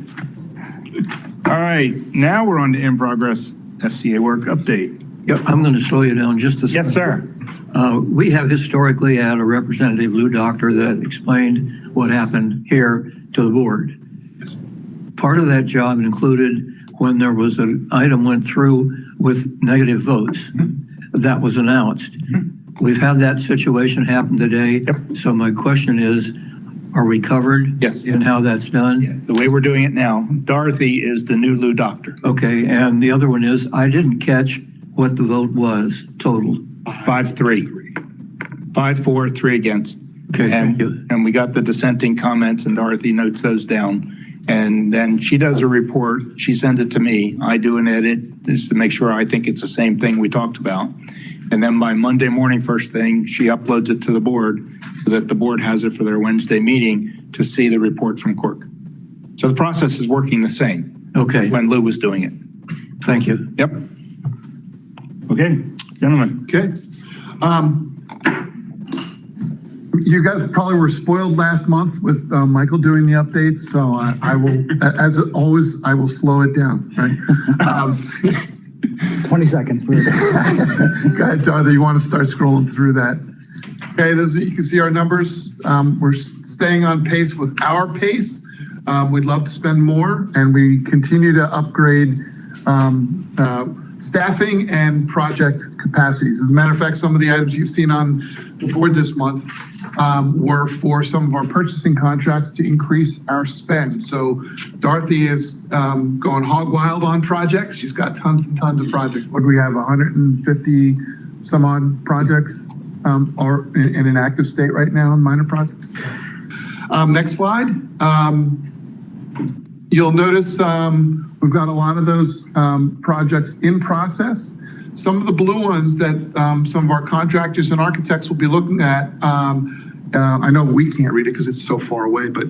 All right, now we're on to in progress FCA work update. Yep, I'm going to slow you down just a second. Yes, sir. We have historically had a representative, Lou Doctor, that explained what happened here to the board. Part of that job included when there was an item went through with negative votes. That was announced. We've had that situation happen today. Yep. So my question is, are we covered? Yes. In how that's done? Yeah, the way we're doing it now, Dorothy is the new Lou Doctor. Okay, and the other one is, I didn't catch what the vote was total. 5-3. 5-4, 3 against. Okay, thank you. And we got the dissenting comments and Dorothy notes those down. And then she does a report. She sends it to me. I do an edit just to make sure I think it's the same thing we talked about. And then by Monday morning, first thing, she uploads it to the board so that the board has it for their Wednesday meeting to see the report from CORC. So the process is working the same. Okay. When Lou was doing it. Thank you. Yep. Okay, gentlemen. Okay. You guys probably were spoiled last month with Michael doing the updates, so I will, as always, I will slow it down, right? 20 seconds. Go ahead, Dorothy, you want to start scrolling through that? Okay, you can see our numbers. We're staying on pace with our pace. We'd love to spend more, and we continue to upgrade staffing and project capacities. As a matter of fact, some of the items you've seen on the board this month were for some of our purchasing contracts to increase our spend. So Dorothy is going hog wild on projects. She's got tons and tons of projects. What do we have, 150 some odd projects are in an active state right now in minor projects? Next slide. You'll notice We've got a lot of those projects in process. Some of the blue ones that some of our contractors and architects will be looking at, I know we can't read it because it's so far away, but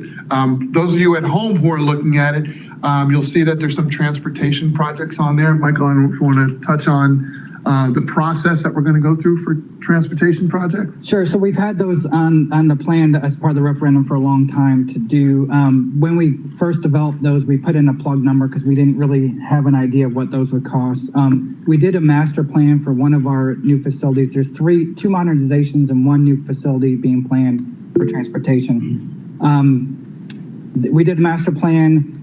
those of you at home who are looking at it, you'll see that there's some transportation projects on there. Michael, I don't know if you want to touch on the process that we're going to go through for transportation projects? Sure. So we've had those on the plan as part of the referendum for a long time to do. When we first developed those, we put in a plug number because we didn't really have an idea of what those would cost. We did a master plan for one of our new facilities. There's two modernizations and one new facility being planned for transportation. We did a master plan.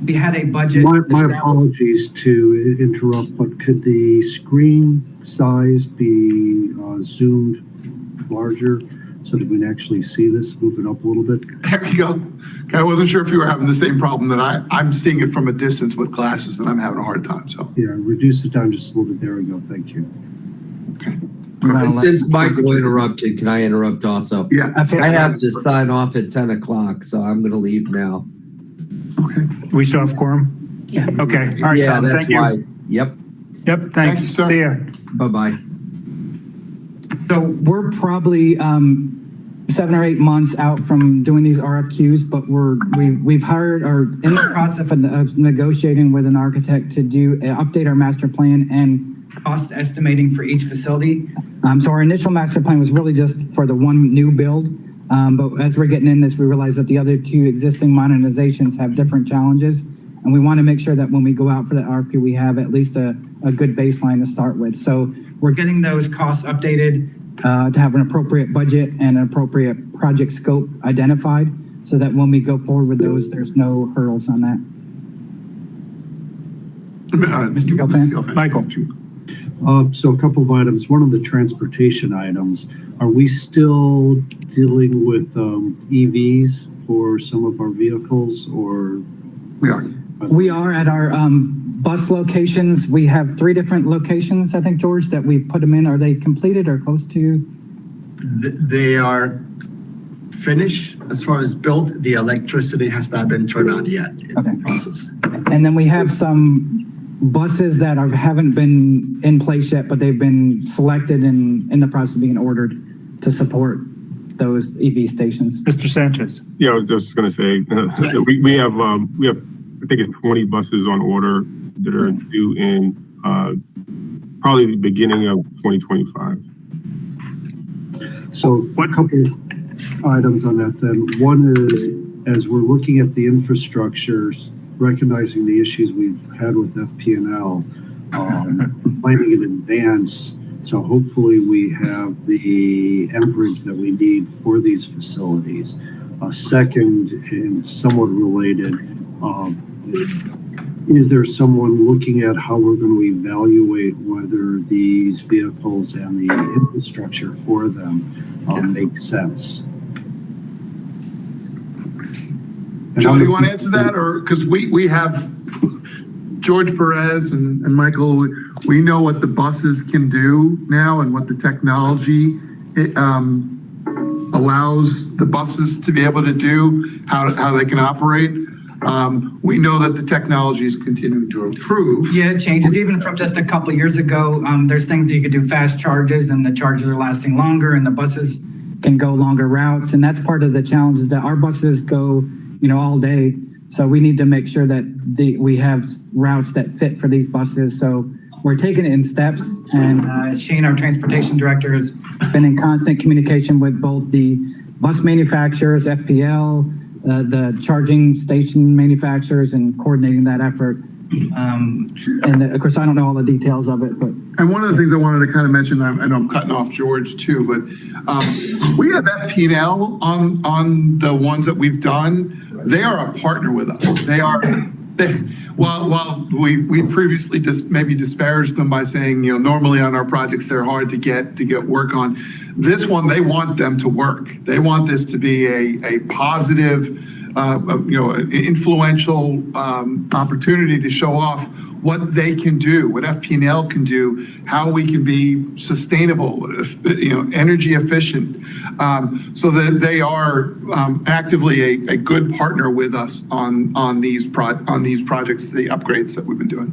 We had a budget. My apologies to interrupt, but could the screen size be zoomed larger so that we can actually see this? Move it up a little bit. There you go. Okay, I wasn't sure if you were having the same problem that I'm seeing it from a distance with glasses and I'm having a hard time. So yeah, reduce it down just a little bit. There we go. Thank you. Okay. And since Michael interrupted, can I interrupt also? Yeah. I have to sign off at 10 o'clock, so I'm going to leave now. Okay. We still have quorum? Yeah. Okay. All right, Yeah, Tom, that's thank why. you. Yep. Yep, thanks. sir. See ya. Bye-bye. So we're probably 7 or 8 months out from doing these RFQs, but we've hired or in the process of negotiating with an architect to update our master plan and cost estimating for each facility. So our initial master plan was really just for the one new build. But as we're getting in this, we realize that the other two existing modernizations have different challenges. And we want to make sure that when we go out for the RFQ, we have at least a good baseline to start with. So we're getting those costs updated to have an appropriate budget and an appropriate project scope identified so that when we go forward with those, there's no hurdles on that. Mr. Gelfand. Michael. So a couple of items. One of the transportation items. Are we still dealing with EVs for some of our vehicles, or? We are. We are at our bus locations. We have 3 different locations, I think, George, that we put them in. Are they completed or close to? They are finished as far as built. The electricity has not been turned on yet. It's in process. And then we have some buses that haven't been in place yet, but they've been selected and in the process of being ordered to support those EV stations. Mr. Sanchez. Yeah, I was just going to say, we have, I think it's 20 buses on order that are due in probably the beginning of 2025. So a couple items on that then. One is, as we're looking at the infrastructures, recognizing the issues we've had with FP&L, planning in advance. So hopefully we have the amperage that we need for these facilities. Second, and somewhat related, is there someone looking at how we're going to evaluate whether these vehicles and the infrastructure for them make sense? Joe, do you want to answer that? Or because we have George Perez and Michael, we know what the buses can do now and what the technology allows the buses to be able to do, how they can operate. We know that the technology is continuing to improve. Yeah, it changes. Even from just a couple of years ago, there's things that you could do fast charges and the charges are lasting longer and the buses can go longer routes. And that's part of the challenge is that our buses go, all day. So we need to make sure that we have routes that fit for these buses. So we're taking it in steps. And Shane, our transportation director, has been in constant communication with both the bus manufacturers, FPL, the charging station manufacturers, and coordinating that effort. And of course, I don't know all the details of it, but. And one of the things I wanted to kind of mention, I know I'm cutting off George too, but we have FP&L on the ones that we've done. They are a partner with us. While we previously just maybe disparaged them by saying, normally on our projects, they're hard to get work on. This one, they want them to work. They want this to be a positive, influential opportunity to show off what they can do, what FP&L can do, how we can be sustainable, energy efficient, so that they are actively a good partner with us on these projects, the upgrades that we've been doing.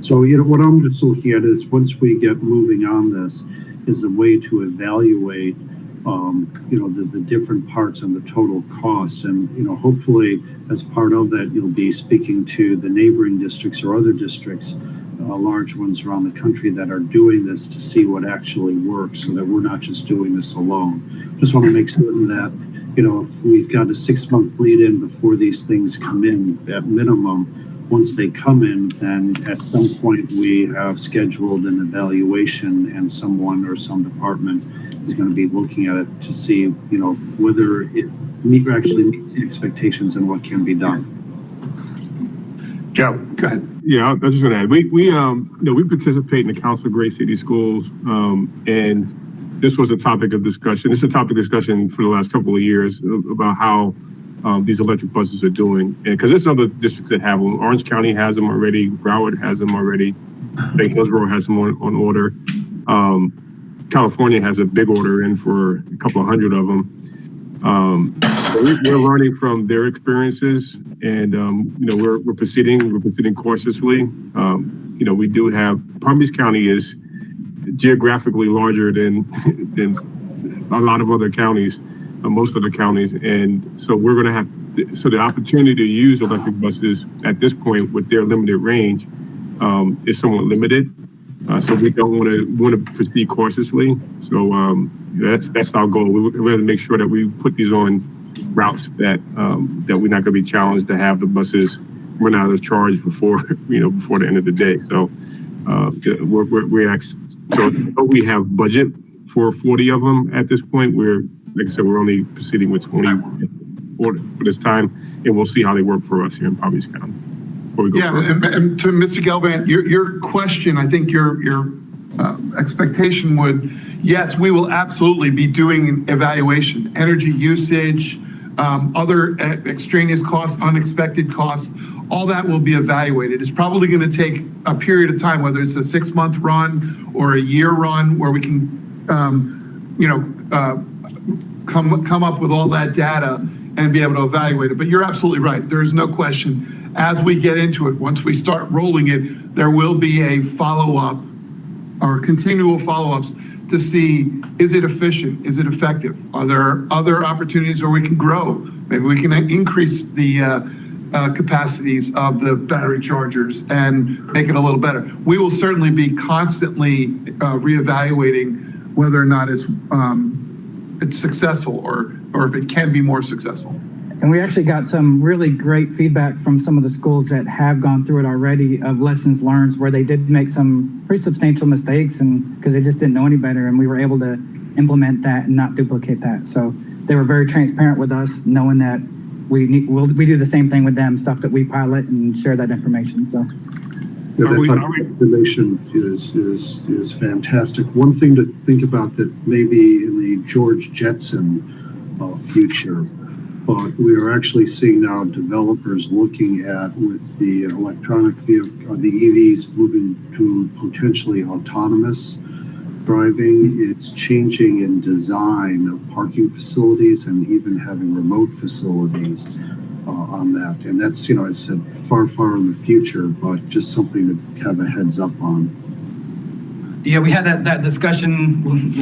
So, what I'm just looking at is once we get moving on this, is a way to evaluate, the different parts and the total cost. And, hopefully as part of that, you'll be speaking to the neighboring districts or other districts, large ones around the country that are doing this to see what actually works so that we're not just doing this alone. Just want to make certain that, if we've got a 6-month lead in before these things come in at minimum, once they come in, then at some point we have scheduled an evaluation and someone or some department is going to be looking at it to see, whether it actually meets the expectations and what can be done. Joe, go ahead. Yeah, I was just going to add, we participate in the Council of Great City Schools, and this was a topic of discussion. It's a topic of discussion for the last couple of years about how these electric buses are doing. And because there's other districts that have them. Orange County has them already. Broward has them already. I think Hillsborough has them on order. California has a big order in for a couple of hundred of them. We're learning from their experiences, and we're proceeding cautiously. We do have Palm Beach County is geographically larger than a lot of other counties, most of the counties, and so we're going to have so the opportunity to use electric buses at this point with their limited range is somewhat limited. So we don't want to proceed cautiously. So that's our goal. We want to make sure that we put these on routes that we're not going to be challenged to have the buses run out of charge before the end of the day. So we're actually, so we have budget for 40 of them at this point. Like I said, we're only proceeding with 20 for this time, and we'll see how they work for us here in Palm Beach County. Yeah, and to Mr. Galvan, your question, I think your expectation would, yes, we will absolutely be doing an evaluation, energy usage, other extraneous costs, unexpected costs, all that will be evaluated. It's probably going to take a period of time, whether it's a 6-month run or a year run, where we can, come up with all that data and be able to evaluate it. But you're absolutely right. There is no question. As we get into it, once we start rolling it, there will be a follow-up or continual follow-ups to see, is it efficient? Is it effective? Are there other opportunities where we can grow? Maybe we can increase the capacities of the battery chargers and make it a little better. We will certainly be constantly reevaluating whether or not it's successful or if it can be more successful. And we actually got some really great feedback from some of the schools that have gone through it already of lessons learned where they did make some pretty substantial mistakes and because they just didn't know any better, and we were able to implement that and not duplicate that. So they were very transparent with us, knowing that we do the same thing with them, stuff that we pilot and share that information. So yeah, that type of information is fantastic. One thing to think about that maybe in the George Jetson future, but we are actually seeing now developers looking at with the electronic vehicle, the EVs moving to potentially autonomous driving. It's changing in design of parking facilities and even having remote facilities on that. And that's, as I said, far, far in the future, but just something to have a heads up on. Yeah, we had that discussion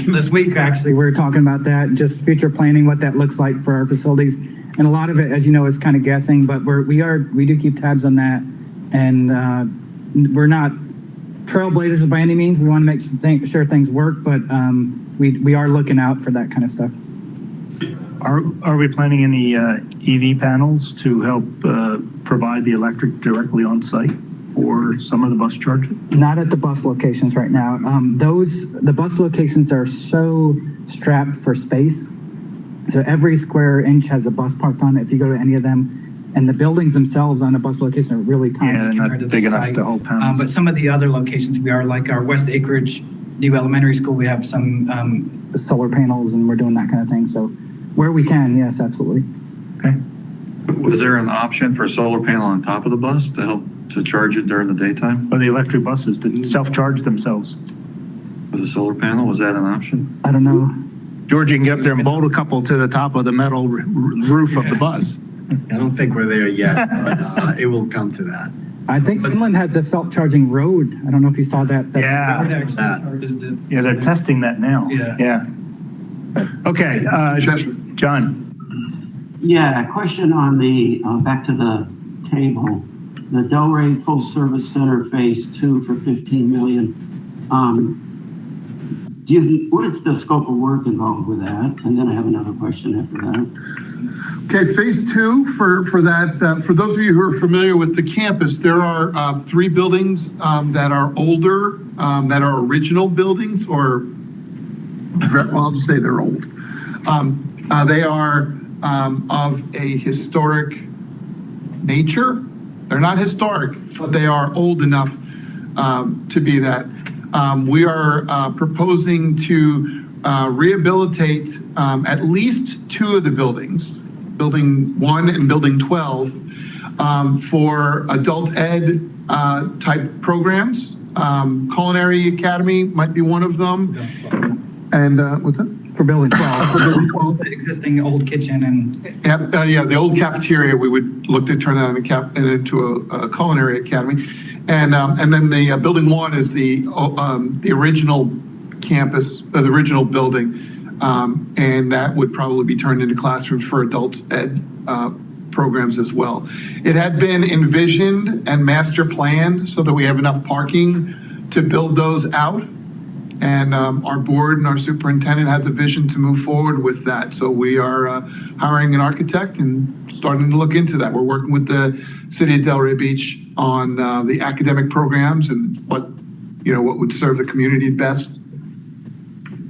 this week, actually. We were talking about that, just future planning, what that looks like for our facilities. And a lot of it, as you know, is kind of guessing, but we do keep tabs on that. And we're not trailblazers by any means. We want to make sure things work, but we are looking out for that kind of stuff. Are we planning any EV panels to help provide the electric directly on site for some of the bus chargers? Not at the bus locations right now. The bus locations are so strapped for space. So every square inch has a bus parked on it if you go to any of them. And the buildings themselves on a bus location are really tiny compared to the big enough site. to hold panels. But some of the other locations we are, like our West Acreage new elementary school, we have some solar panels and we're doing that kind of thing. So where we can, yes, absolutely. Okay. Was there an option for a solar panel on top of the bus to help To charge it during the daytime? Or the electric buses that self-charge themselves? With a solar panel, was that an option? I don't know. George, you can get up there and bolt a couple to the top of the metal roof of the bus. I don't think we're there yet, but it will come to that. I think Finland has a self-charging road. I don't know if you saw that. Yeah, they're testing that now. Yeah. Okay, John. Yeah, a question on the, back to the table, the Delray Full Service Center Phase 2 for 15 million. What is the scope of work involved with that? And then I have another question after that. Okay, phase 2 for that, for those of you who are familiar with the campus, there are 3 buildings that are older, that are original buildings, or well, I'll just say they're old. They are of a historic nature. They're not historic, but they are old enough to be that. We are proposing to rehabilitate at least 2 of the buildings, Building 1 and Building 12, for adult ed type programs. Culinary Academy might be one of them. And what's that? For Building 12. For Building 12. The existing old kitchen and. Yeah, the old cafeteria, we would look to turn that into a culinary academy. And then the Building 1 is the original campus, the original building. And that would probably be turned into classrooms for adult ed programs as well. It had been envisioned and master planned so that we have enough parking to build those out. And our board and our superintendent had the vision to move forward with that. So we are hiring an architect and starting to look into that. We're working with the city of Delray Beach on the academic programs and what would serve the community best.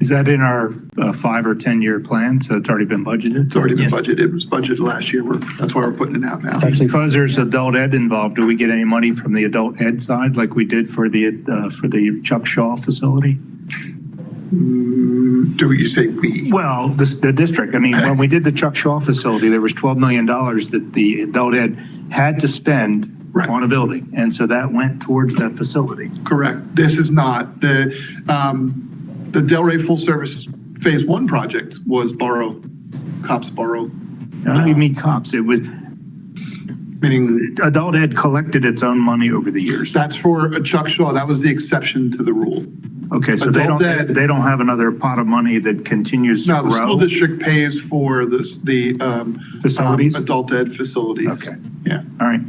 Is that in our 5 or 10 year plan? So it's already been budgeted? It's already been budgeted. It was budgeted last year. That's why we're putting it out now. Actually, because there's adult ed involved, do we get any money from the adult ed side like we did for the Chuck Shaw facility? Do you say we? Well, the district. I mean, when we did the Chuck Shaw facility, there was $12 million that the adult ed had to spend on a building. And so that went towards that facility. Correct. This is not. The Delray Full Service Phase 1 project was COPS borrow. I don't even mean COPS. It was, meaning adult ed collected its own money over the years. That's for Chuck Shaw. That was the exception to the rule. Okay, so they don't have another pot of money that continues to grow? No, the school district pays for the facilities? Adult ed facilities. Okay. Yeah. All right.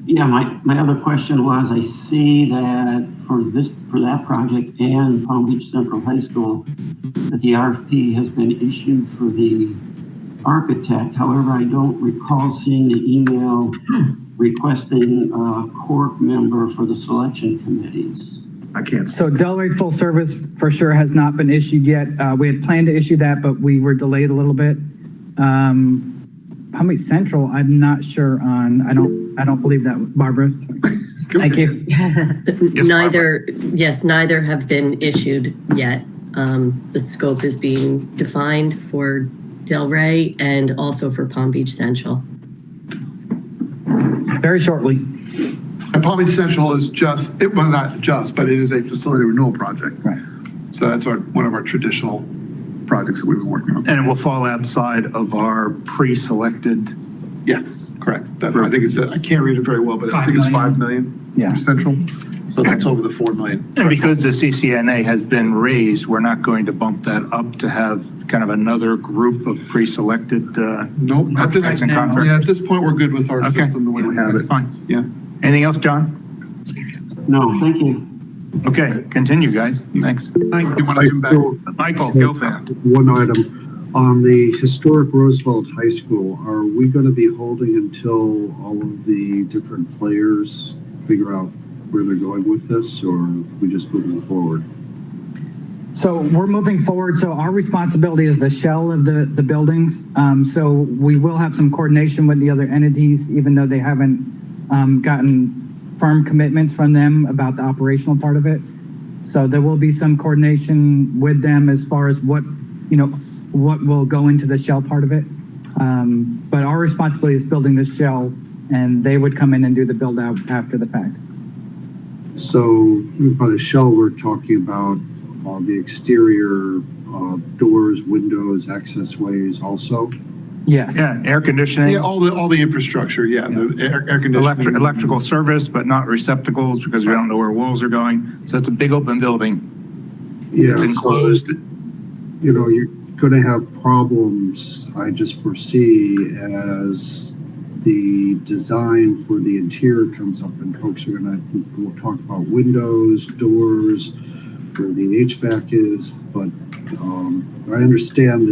Yeah, my other question was, I see that for that project and Palm Beach Central High School, that the RFP has been issued for the architect. However, I don't recall seeing the email requesting a CORC member for the selection committees. I can't. So Delray Full Service for sure has not been issued yet. We had planned to issue that, but we were delayed a little bit. Palm Beach Central, I'm not sure on. I don't believe that. Barbara. Thank you. Neither have been issued yet. The scope is being defined for Delray and also for Palm Beach Central. Very shortly. And Palm Beach Central is not just, but it is a facility renewal project. Right. So that's one of our traditional projects that we've been working on. And it will fall outside of our pre-selected. Yeah, correct. I think I can't read it very well, but I think it's 5 million. Yeah. For Central. So that's over the 4 million. And because the CCNA has been raised, we're not going to bump that up to have kind of another group of pre-selected. Nope. At this point, we're good with our system the way we have it. Fine. Yeah. Anything else, John? No, thank you. Okay, continue, guys. Thanks. You want to come back? Michael, go fast. One item on the historic Roosevelt High School. Are we going to be holding until all of the different players figure out where they're going with this, or are we just moving forward? So we're moving forward. So our responsibility is the shell of the buildings. So we will have some coordination with the other entities, even though they haven't gotten firm commitments from them about the operational part of it. So there will be some coordination with them as far as what will go into the shell part of it. But our responsibility is building this shell and they would come in and do the build out after the fact. So by the shell, we're talking about the exterior doors, windows, access ways also? Yes. Yeah, air conditioning. Yeah, all the infrastructure, yeah, the air conditioning. Electrical service, but not receptacles because we don't know where walls are going. So it's a big open building. Yeah, It's enclosed. So, you know, you're going to have problems, I just foresee, as the design for the interior comes up and folks are we'll talk about windows, doors, where the HVAC is, but I understand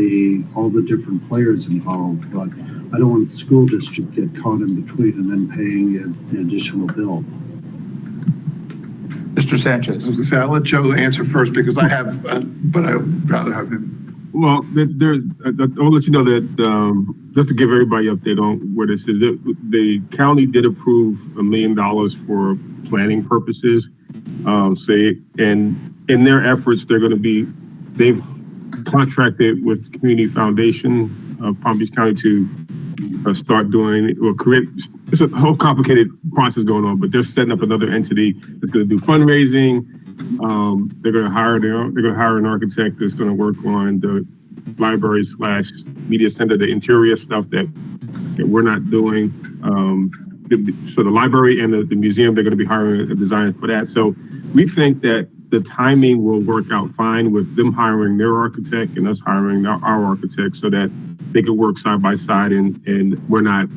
all the different players involved, but I don't want the school district to get caught in between and then paying an additional bill. Mr. Sanchez. I was gonna say, I'll let Joe answer first because I have, but I would rather have him. Well, I'll let you know that, just to give everybody an update on where this is, the county did approve $1 million for planning purposes. And in their efforts, they've contracted with the Community Foundation of Palm Beach County to start doing, or create, it's a whole complicated process going on, but they're setting up another entity that's going to do fundraising. They're going to hire an architect that's going to work on the library/media center, the interior stuff that we're not doing. So the library and the museum, they're going to be hiring a designer for that. So we think that the timing will work out fine with them hiring their architect and us hiring our architect so that they could work side by side and we're not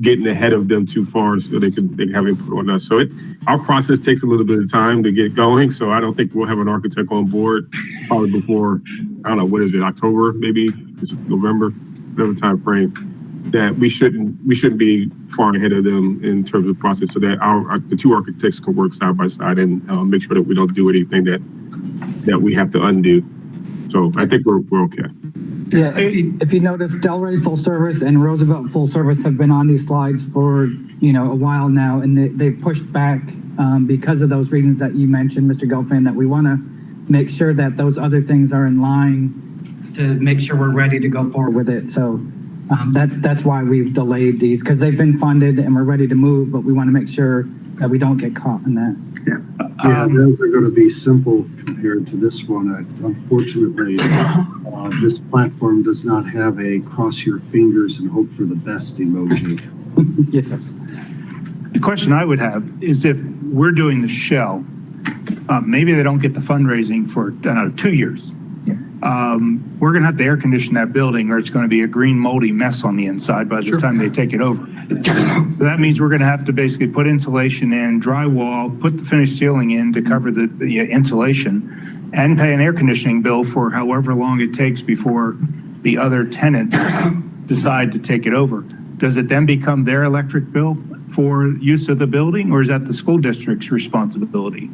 getting ahead of them too far so they can have input on us. So our process takes a little bit of time to get going. So I don't think we'll have an architect on board probably before, I don't know, what is it, October, maybe November, whatever time frame, that we shouldn't be far ahead of them in terms of process so that the two architects can work side by side and make sure that we don't do anything that we have to undo. So I think we're okay. Yeah, if you notice, Delray Full Service and Roosevelt Full Service have been on these slides for, a while now, and they've pushed back because of those reasons that you mentioned, Mr. Gelfand, that we want to make sure that those other things are in line to make sure we're ready to go forward with it. So that's why we've delayed these, because they've been funded and we're ready to move, but we want to make sure that we don't get caught in that. Yeah, those are going to be simple compared to this one. Unfortunately, this platform does not have a cross your fingers and hope for the best emoji. Yes. The question I would have is if we're doing the shell, maybe they don't get the fundraising for 2 years. We're going to have to air condition that building or it's going to be a green moldy mess on the inside by the time they take it over. So that means we're going to have to basically put insulation in, drywall, put the finished ceiling in to cover the insulation and pay an air conditioning bill for however long it takes before the other tenants decide to take it over. Does it then become their electric bill for use of the building, or is that the school district's responsibility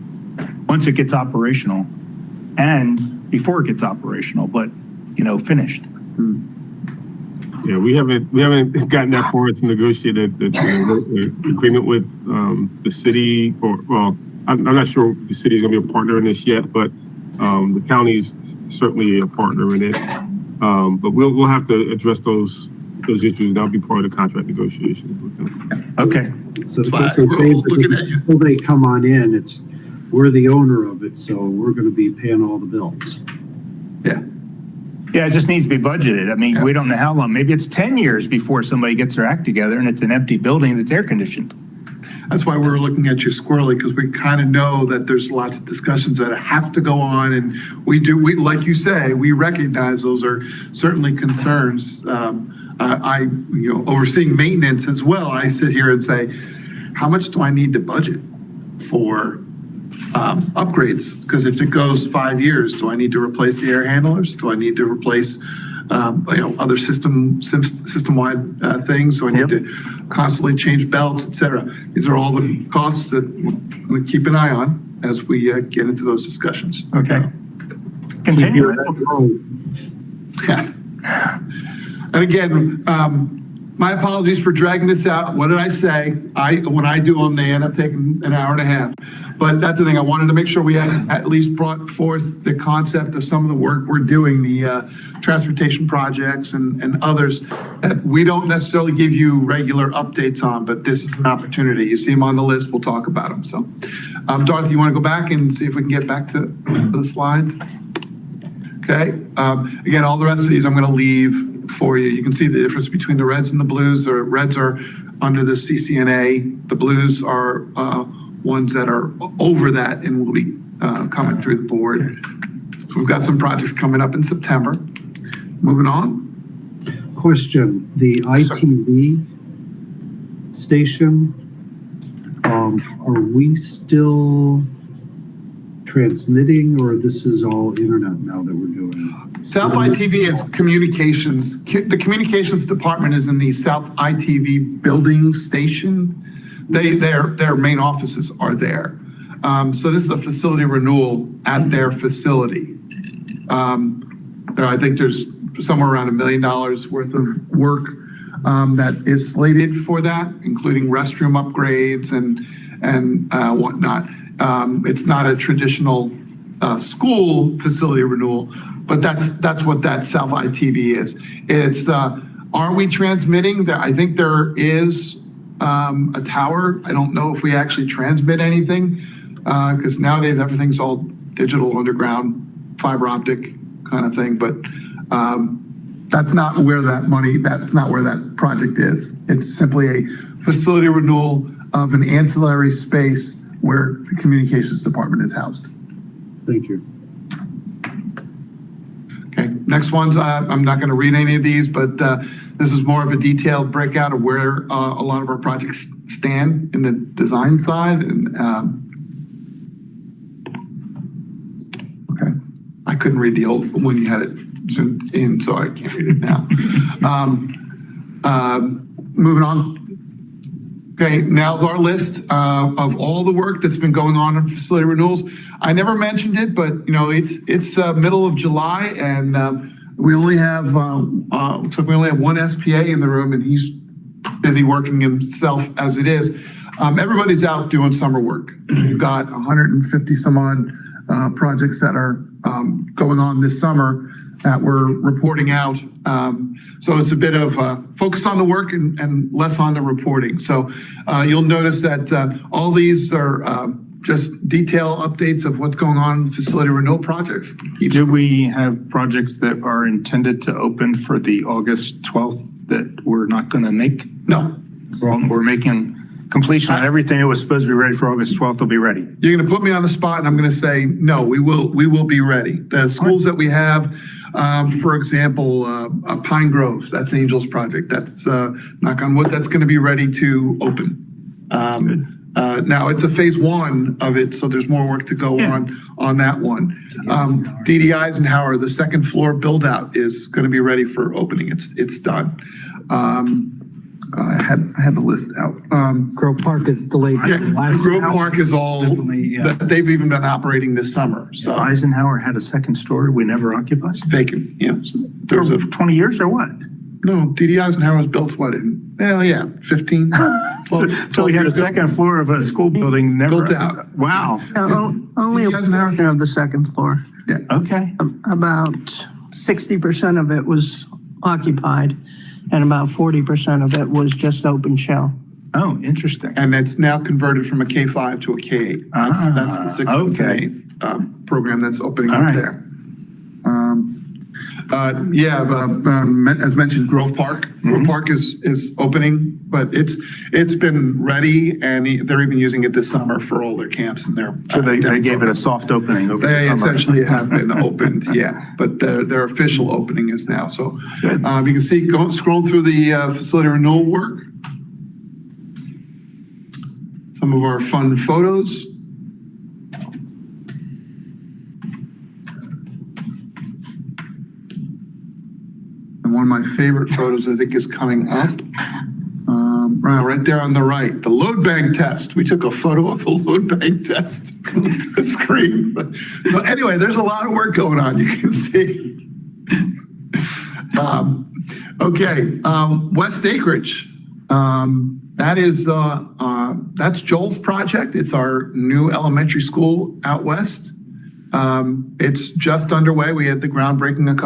once it gets operational and before it gets operational, but finished? Yeah, we haven't gotten that far to negotiate the agreement with the city, I'm not sure the city is going to be a partner in this yet, but the county's certainly a partner in it. But we'll have to address those issues. That'll be part of the contract negotiations with them. Okay. So until they come on in, we're the owner of it, so we're going to be paying all the bills. Yeah, it just needs to be budgeted. I mean, we don't know how long. Maybe it's 10 years before somebody gets their act together and it's an empty building that's air conditioned. That's why we're looking at you squarely, because we kind of know that there's lots of discussions that have to go on, and we like you say, we recognize those are certainly concerns. Overseeing maintenance as well, I sit here and say, how much do I need to budget for upgrades? Because if it goes 5 years, do I need to replace the air handlers? Do I need to replace other system-wide things? So I need to constantly change belts, etc. These are all the costs that we keep an eye on as we get into those discussions. Okay. Continue. Yeah. And again, my apologies for dragging this out. What did I say? When I do them, they end up taking an hour and a half. But that's the thing. I wanted to make sure we had at least brought forth the concept of some of the work we're doing, the transportation projects and others that we don't necessarily give you regular updates on, but this is an opportunity. You see them on the list, we'll talk about them. So, Dorothy, you want to go back and see if we can get back to the slides? Okay. Again, all the rest of these I'm going to leave for you. You can see the difference between the reds and the blues. The reds are under the CCNA. The blues are ones that are over that and will be coming through the board. So we've got some projects coming up in September. Moving on. Question, the ITV station, are we still transmitting, or this is all internet now that we're doing? South ITV is communications. The communications department is in the South ITV building station. Their main offices are there. So this is a facility renewal at their facility. I think there's somewhere around $1 million worth of work that is slated for that, including restroom upgrades and whatnot. It's not a traditional school facility renewal, but that's what that South ITV is. It's are we transmitting? I think there is a tower. I don't know if we actually transmit anything because nowadays everything's all digital underground fiber optic kind of thing, but that's not where that project is. It's simply a facility renewal of an ancillary space where the communications department is housed. Thank you. Okay, next ones, I'm not going to read any of these, but this is more of a detailed breakout of where a lot of our projects stand in the design side. And okay, I couldn't read the old when you had it zoomed in, so I can't read it now. Moving on. Okay, now's our list of all the work that's been going on facility renewals. I never mentioned it, but it's middle of July, and we only have one SPA in the room, and he's busy working himself as it is. Everybody's out doing summer work. We've got 150 some odd projects that are going on this summer that we're reporting out. So it's a bit of focus on the work and less on the reporting. So you'll notice that all these are just detail updates of what's going on in facility renewal projects. Do we have projects that are intended to open for the August 12th that we're not going to make? No. We're making completion on everything that was supposed to be ready for August 12th will be ready. You're going to put me on the spot, and I'm going to say, no, we will be ready. The schools that we have, for example, Pine Grove, that's Angel's project. That's, knock on wood, that's going to be ready to open. Now it's a phase one of it, so there's more work to go on that one. DD Eisenhower, the second floor build out is going to be ready for opening. It's done. I had the list out. Grove Park is delayed. Grove Park is all, they've even been operating this summer. So Eisenhower had a second story we never occupied. It's vacant, yeah. So there was 20 years or what? No, DD Eisenhower was built what in, 15, 12. So we had a second floor of a school building never built out. Wow. Only a portion of the second floor. Yeah. Okay. About 60% of it was occupied, and about 40% of it was just open shell. Oh, interesting. And it's now converted from a K5 to a K8. That's the 6th and 8th program that's opening up there. As mentioned, Grove Park. Grove Park is opening, but it's been ready, and they're even using it this summer for all their camps and their. So they gave it a soft opening over the summer. Essentially have been opened, yeah. But their official opening is now. So you can see, scroll through the facility renewal work. Some of our fun photos. And one of my favorite photos, I think, is coming up. Right there on the right, the load bank test. We took a photo of a load bank test on the screen. So anyway, there's a lot of work going on, you can see. Okay, West Acreage. That's Joel's project. It's our new elementary school out west. It's just underway. We had the groundbreaking a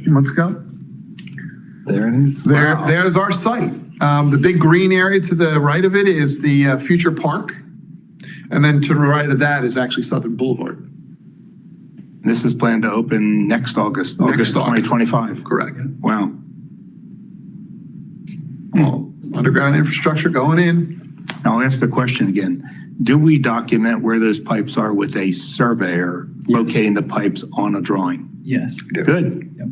few months ago. There it is. There's our site. The big green area to the right of it is the future park. And then to the right of that is actually Southern Boulevard. This is planned to open next August 2025. Correct. Wow. Well, underground infrastructure going in. I'll ask the question again. Do we document where those pipes are with a surveyor locating the pipes on a drawing? Yes. Good. Yep.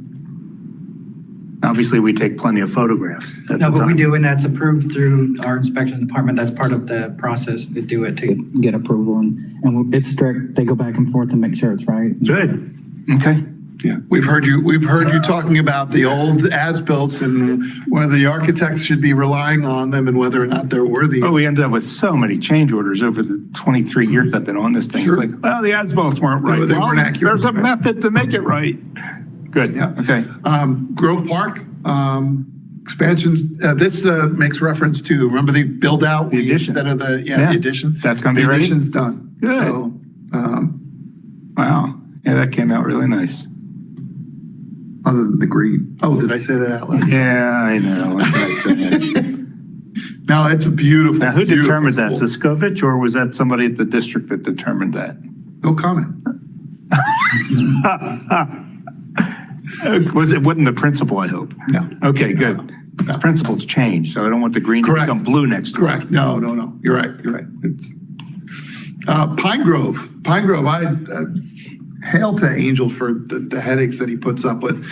Obviously, we take plenty of photographs. No, but we do, and that's approved through our inspection department. That's part of the process to do it, to get approval, and it's strict. They go back and forth and make sure it's right. Good. Okay. Yeah, we've heard you talking about the old as-built and whether the architects should be relying on them and whether or not they're worthy. Oh, we ended up with so many change orders over the 23 years I've been on this thing. Sure. It's like, well, the as-built weren't right. No, they weren't accurate. There's a method to make it right. Good. Yeah. Okay. Grove Park expansions. This makes reference to, remember the build out instead of the addition. That's going to be the ready. addition's done. Good. So, wow. Yeah, that came out really nice. Other than the green. Oh, did I say that out loud? Yeah, I know. No, it's a beautiful. Now, who determined that? school. Zaskovich, or was that somebody at the district that determined that? No comment. Wasn't the principal, I hope? No. Okay, good. This principle's changed, so I don't want the green to become blue next to it. Correct. No. You're right. It's Pine Grove. I hail to Angel for the headaches that he puts up with.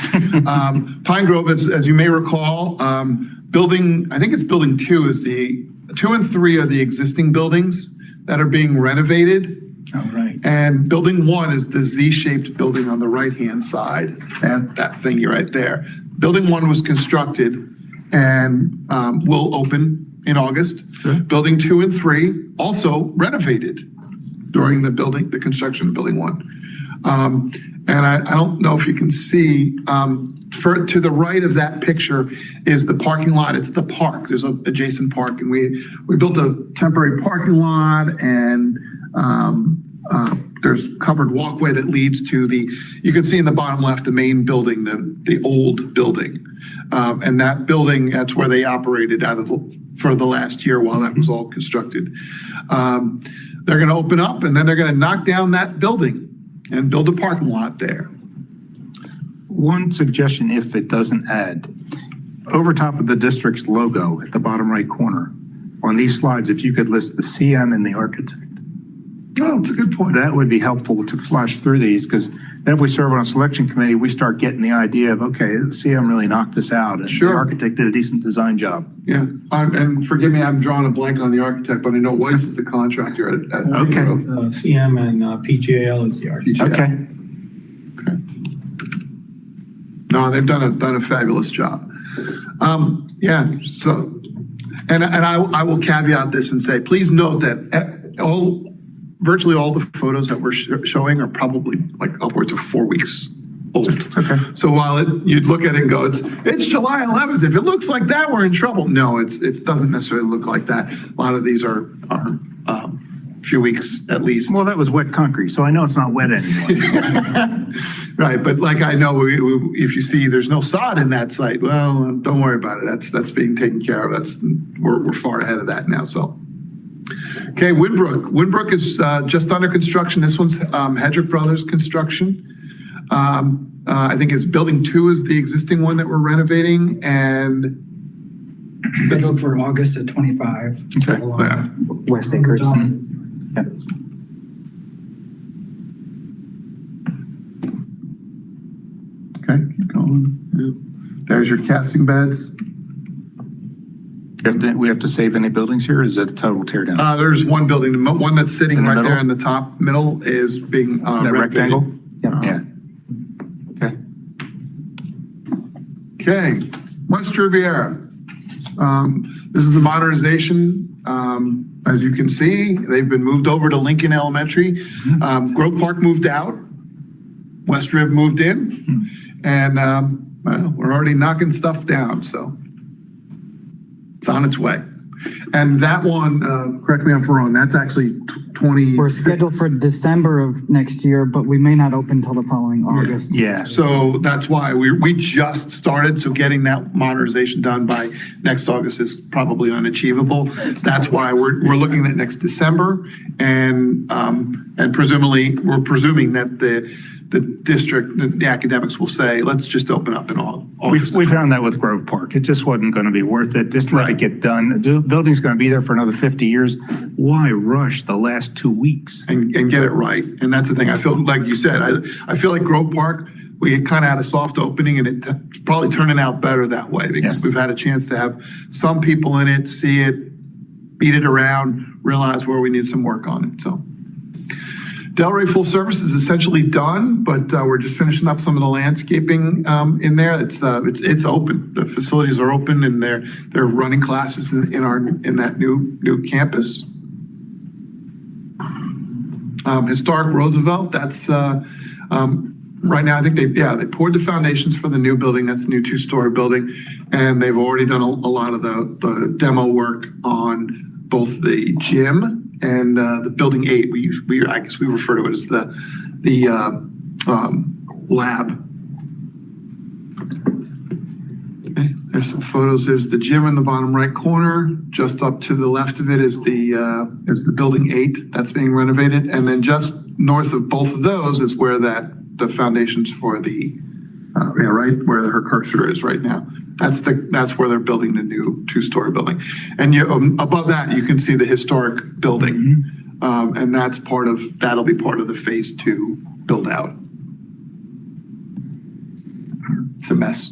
Pine Grove, as you may recall, building 2 is 2 and 3 are the existing buildings that are being renovated. Oh, right. And building 1 is the Z-shaped building on the right-hand side, and that thingy right there. Building 1 was constructed and will open in August. Sure. Building 2 and 3 also renovated during the construction of building 1. And I don't know if you can see, to the right of that picture is the parking lot. It's the park. There's an adjacent park, and we built a temporary parking lot, and there's covered walkway that leads to you can see in the bottom left, the main building, the old building. And that building, that's where they operated for the last year while that was all constructed. They're going to open up, and then they're going to knock down that building and build a parking lot there. One suggestion, if it doesn't add, over top of the district's logo at the bottom right corner, on these slides, if you could list the CM and the architect. Oh, it's a good point. That would be helpful to flash through these, because then if we serve on a selection committee, we start getting the idea of, okay, the CM really knocked this out, and Sure. the architect did a decent design job. Yeah, and forgive me, I'm drawing a blank on the architect, but I know White's is the contractor at Okay. CM and PGL is the architect. Okay. No, they've done a fabulous job. Yeah, so, and I will caveat this and say, please note that virtually all the photos that we're showing are probably like upwards of 4 weeks old. Okay. So while you'd look at it and go, it's July 11th. If it looks like that, we're in trouble. No, it doesn't necessarily look like that. A lot of these are a few weeks at least. Well, that was wet concrete, so I know it's not wet anymore. Right, but like I know, if you see there's no sod in that site, well, don't worry about it. That's being taken care of. We're far ahead of that now. So, okay, Winbrook. Winbrook is just under construction. This one's Hedrick Brothers construction. I think it's building 2 is the existing one that we're renovating, and scheduled for August of 25. Okay. Yeah. West Acres. Yep. Okay, keep going. Yeah. There's your casting beds. We have to save any buildings here, or is it a total tear down? There's one building, the one that's sitting In the right middle? there in the top middle is being That renovated. rectangle? Yeah. Okay. Okay, West Riviera. This is the modernization. As you can see, they've been moved over to Lincoln Elementary. Grove Park moved out. West Riv moved in. And Well, we're already knocking stuff down, so it's on its way. And that one, correct me if I'm wrong, that's actually 26. We're scheduled for December of next year, but we may not open until the following August. Yeah, so that's why we just started, so getting that modernization done by next August is probably unachievable. That's why we're looking at next December, and presumably, we're presuming that the district, the academics will say, let's just open up in August. We found that with Grove Park. It just wasn't going to be worth it. Just let it get done. The building's going to be there for another 50 years. Why rush the last 2 weeks? And get it right. And that's the thing. I feel like you said, I feel like Grove Park, we kind of had a soft opening, and it's probably turning out better that way because we've had a chance to have some people in it, see it, beat it around, realize where we need some work on it. So Delray Full Service is essentially done, but we're just finishing up some of the landscaping in there. It's open. The facilities are open, and they're running classes in that new campus. Historic Roosevelt. That's right now. I think they poured the foundations for the new building. That's the new 2-story building, and they've already done a lot of the demo work on both the gym and the building 8, I guess we refer to it as the lab. Okay, there's some photos. There's the gym in the bottom right corner. Just up to the left of it is the building 8 that's being renovated, and then just north of both of those is where the foundations for the right where her cursor is right now. That's where they're building the new 2-story building, and above that you can see the historic building, and that'll be part of the phase 2 build out. It's a mess.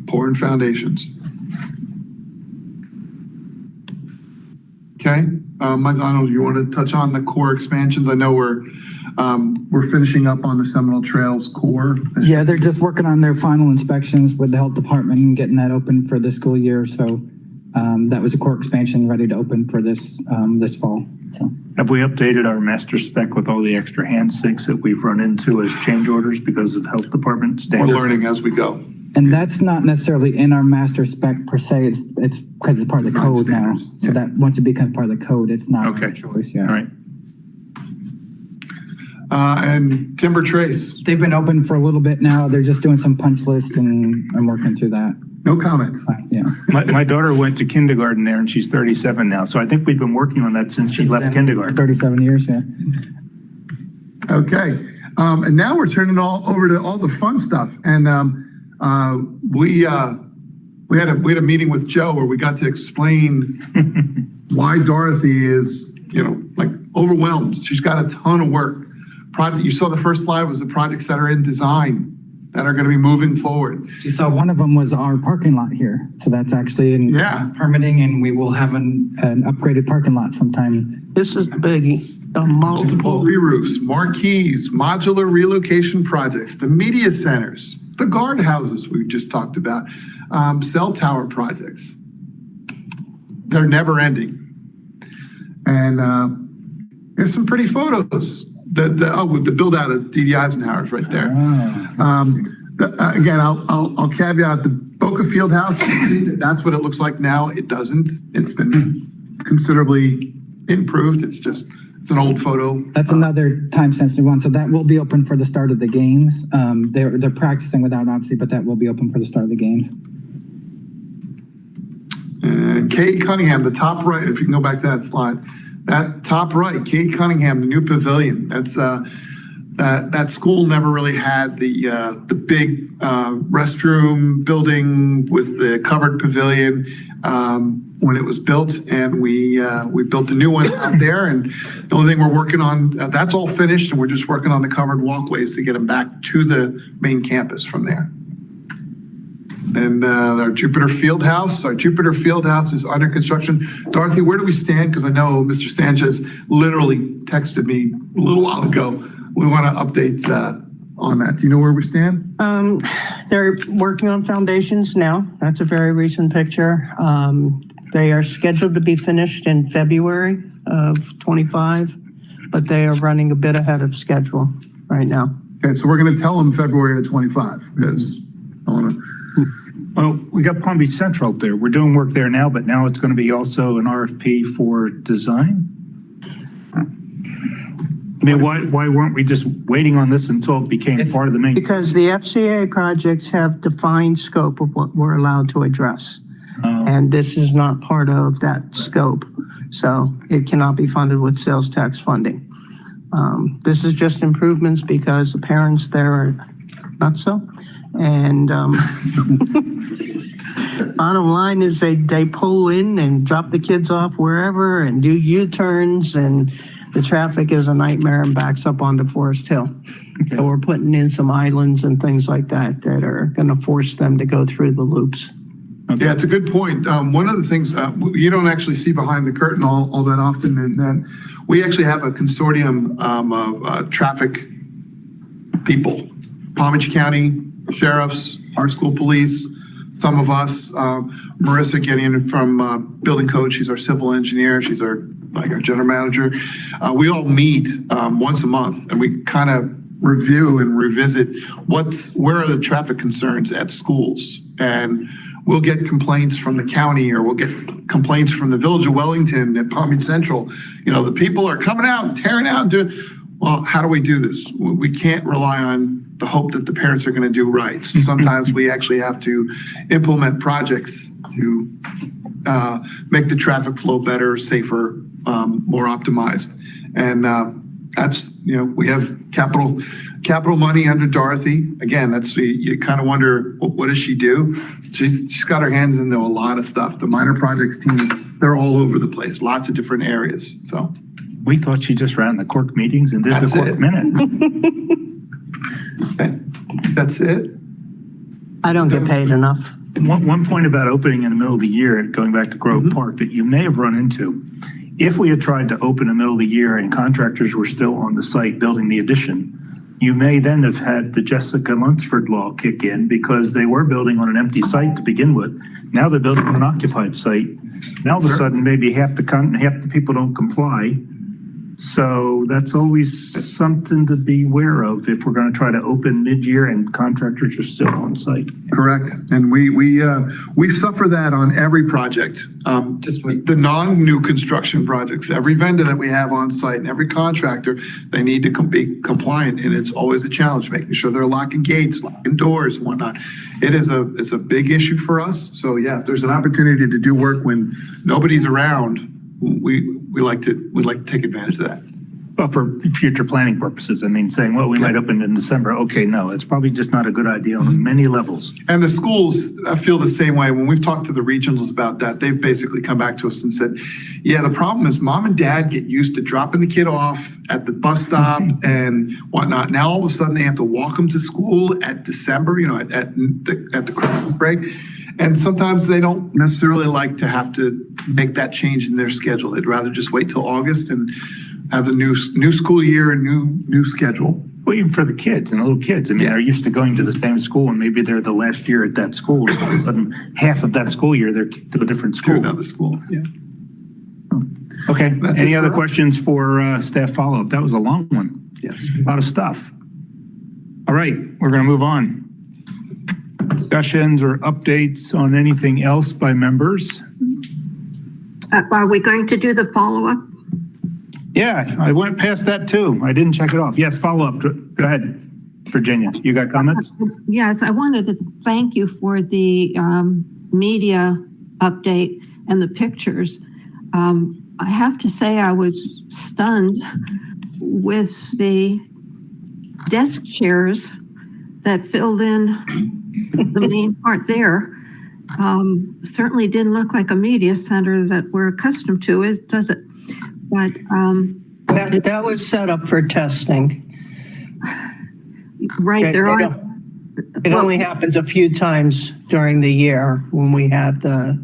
Pouring foundations. Okay, Mike, I don't know if you want to touch on the core expansions. I know we're finishing up on the Seminole Trails core. Yeah, they're just working on their final inspections with the health department and getting that open for the school year. So that was a core expansion ready to open for this fall. So. Have we updated our master spec with all the extra hand sinks that we've run into as change orders because of health department standard? We're learning as we go. And that's not necessarily in our master spec per se. It's because it's part of the code now. So that once it becomes part of the code, it's not a choice. Yeah. All right. And Timber Trace. They've been open for a little bit now. They're just doing some punch list and I'm working through that. No comments. Yeah. My daughter went to kindergarten there and she's 37 now. So I think we've been working on that since she left kindergarten. 37 years, yeah. Okay. And now we're turning over to all the fun stuff. And we had a meeting with Joe where we got to explain why Dorothy is, like overwhelmed. She's got a ton of work. You saw the first slide was the projects that are in design that are going to be moving forward. You saw one of them was our parking lot here. So that's actually in permitting, and we will have an upgraded parking lot sometime. This is biggie. Multiple re-roofs, marquees, modular relocation projects, the media centers, the guardhouses we just talked about, cell tower projects. They're never ending. And there's some pretty photos. The build out of D.D. Eisenhower's right there. Again, I'll caveat the Boca Field House. That's what it looks like now. It doesn't. It's been considerably improved. It's an old photo. That's another time sensitive one. So that will be open for the start of the games. They're practicing without obviously, but that will be open for the start of the games. And Kay Cunningham, the top right, if you can go back to that slide. That top right, Kate Cunningham, the new pavilion. That's that school never really had the big restroom building with the covered pavilion when it was built, and we built a new one out there. And the only thing we're working on, that's all finished, and we're just working on the covered walkways to get them back to the main campus from there. And our Jupiter Field House is under construction. Dorothy, where do we stand? Because I know Mr. Sanchez literally texted me a little while ago. We want to update on that. Do you know where we stand? They're working on foundations now. That's a very recent picture. They are scheduled to be finished in February of 25, but they are running a bit ahead of schedule right now. Okay, so we're going to tell them February of 25 because Well, we got Palm Beach Central there. We're doing work there now, but now it's going to be also an RFP for design. I mean, why weren't we just waiting on this until it became part of the main? Because the FCA projects have defined scope of what we're allowed to address. And this is not part of that scope. So it cannot be funded with sales tax funding. This is just improvements because the parents there are not so. And bottom line is they pull in and drop the kids off wherever and do U-turns, and the traffic is a nightmare and backs up onto Forest Hill. Okay. So we're putting in some islands and things like that that are going to force them to go through the loops. Okay. Yeah, it's a good point. One of the things you don't actually see behind the curtain all that often is that we actually have a consortium of traffic people, Palm Beach County sheriffs, our school police, some of us, Marissa getting from building code. She's our civil engineer. She's our general manager. We all meet once a month and we kind of review and revisit where are the traffic concerns at schools. And we'll get complaints from the county, or we'll get complaints from the Village of Wellington at Palm Beach Central. You know, the people are coming out and tearing out and doing, well, how do we do this? We can't rely on the hope that the parents are going to do right. So sometimes we actually have to implement projects to make the traffic flow better, safer, more optimized. And that's, you know, we have capital money under Dorothy. Again, that's, you kind of wonder, what does she do? She's got her hands into a lot of stuff. The minor projects team, they're all over the place, lots of different areas. So we thought she just ran the CORC meetings and did the CORC minutes. Okay. That's it. I don't get paid enough. One point about opening in the middle of the year, going back to Grove Park, that you may have run into, if we had tried to open in the middle of the year and contractors were still on the site building the addition, you may then have had the Jessica Lunsford law kick in, because they were building on an empty site to begin with. Now they're building on an occupied site. Now all of a sudden, maybe half the people don't comply. So that's always something to be aware of if we're going to try to open mid-year and contractors are still on site. Correct. And we suffer that on every project. Just the non-new construction projects, every vendor that we have on site and every contractor, they need to be compliant. And it's always a challenge, making sure they're locking gates, locking doors, and whatnot. It's a big issue for us. So yeah, if there's an opportunity to do work when nobody's around, we like to take advantage of that. But for future planning purposes, I mean, saying, well, we might open in December. Okay, no, it's probably just not a good idea on many levels. And the schools feel the same way. When we've talked to the regionals about that, they've basically come back to us and said, yeah, the problem is mom and dad get used to dropping the kid off at the bus stop and whatnot. Now, all of a sudden, they have to walk them to school at December, you know, at the Christmas break. And sometimes they don't necessarily like to have to make that change in their schedule. They'd rather just wait till August and have a new school year and new schedule. Well, even for the kids and little kids, I mean, they're used to going to the same school, and maybe they're the last year at that school. And all of a sudden, half of that school year, they're to a different school. To another school, yeah. Okay. Any other questions for staff follow-up? That was a long one. Yes. A lot of stuff. All right, we're going to move on. Discussions or updates on anything else by members? Are we going to do the follow-up? Yeah, I went past that too. I didn't check it off. Yes, follow-up. Go ahead, Virginia. You got comments? Yes, I wanted to thank you for the media update and the pictures. I have to say I was stunned with the desk chairs that filled in the main part there. Certainly didn't look like a media center that we're accustomed to, does it? But that was set up for testing. Right, it only happens a few times during the year when we have the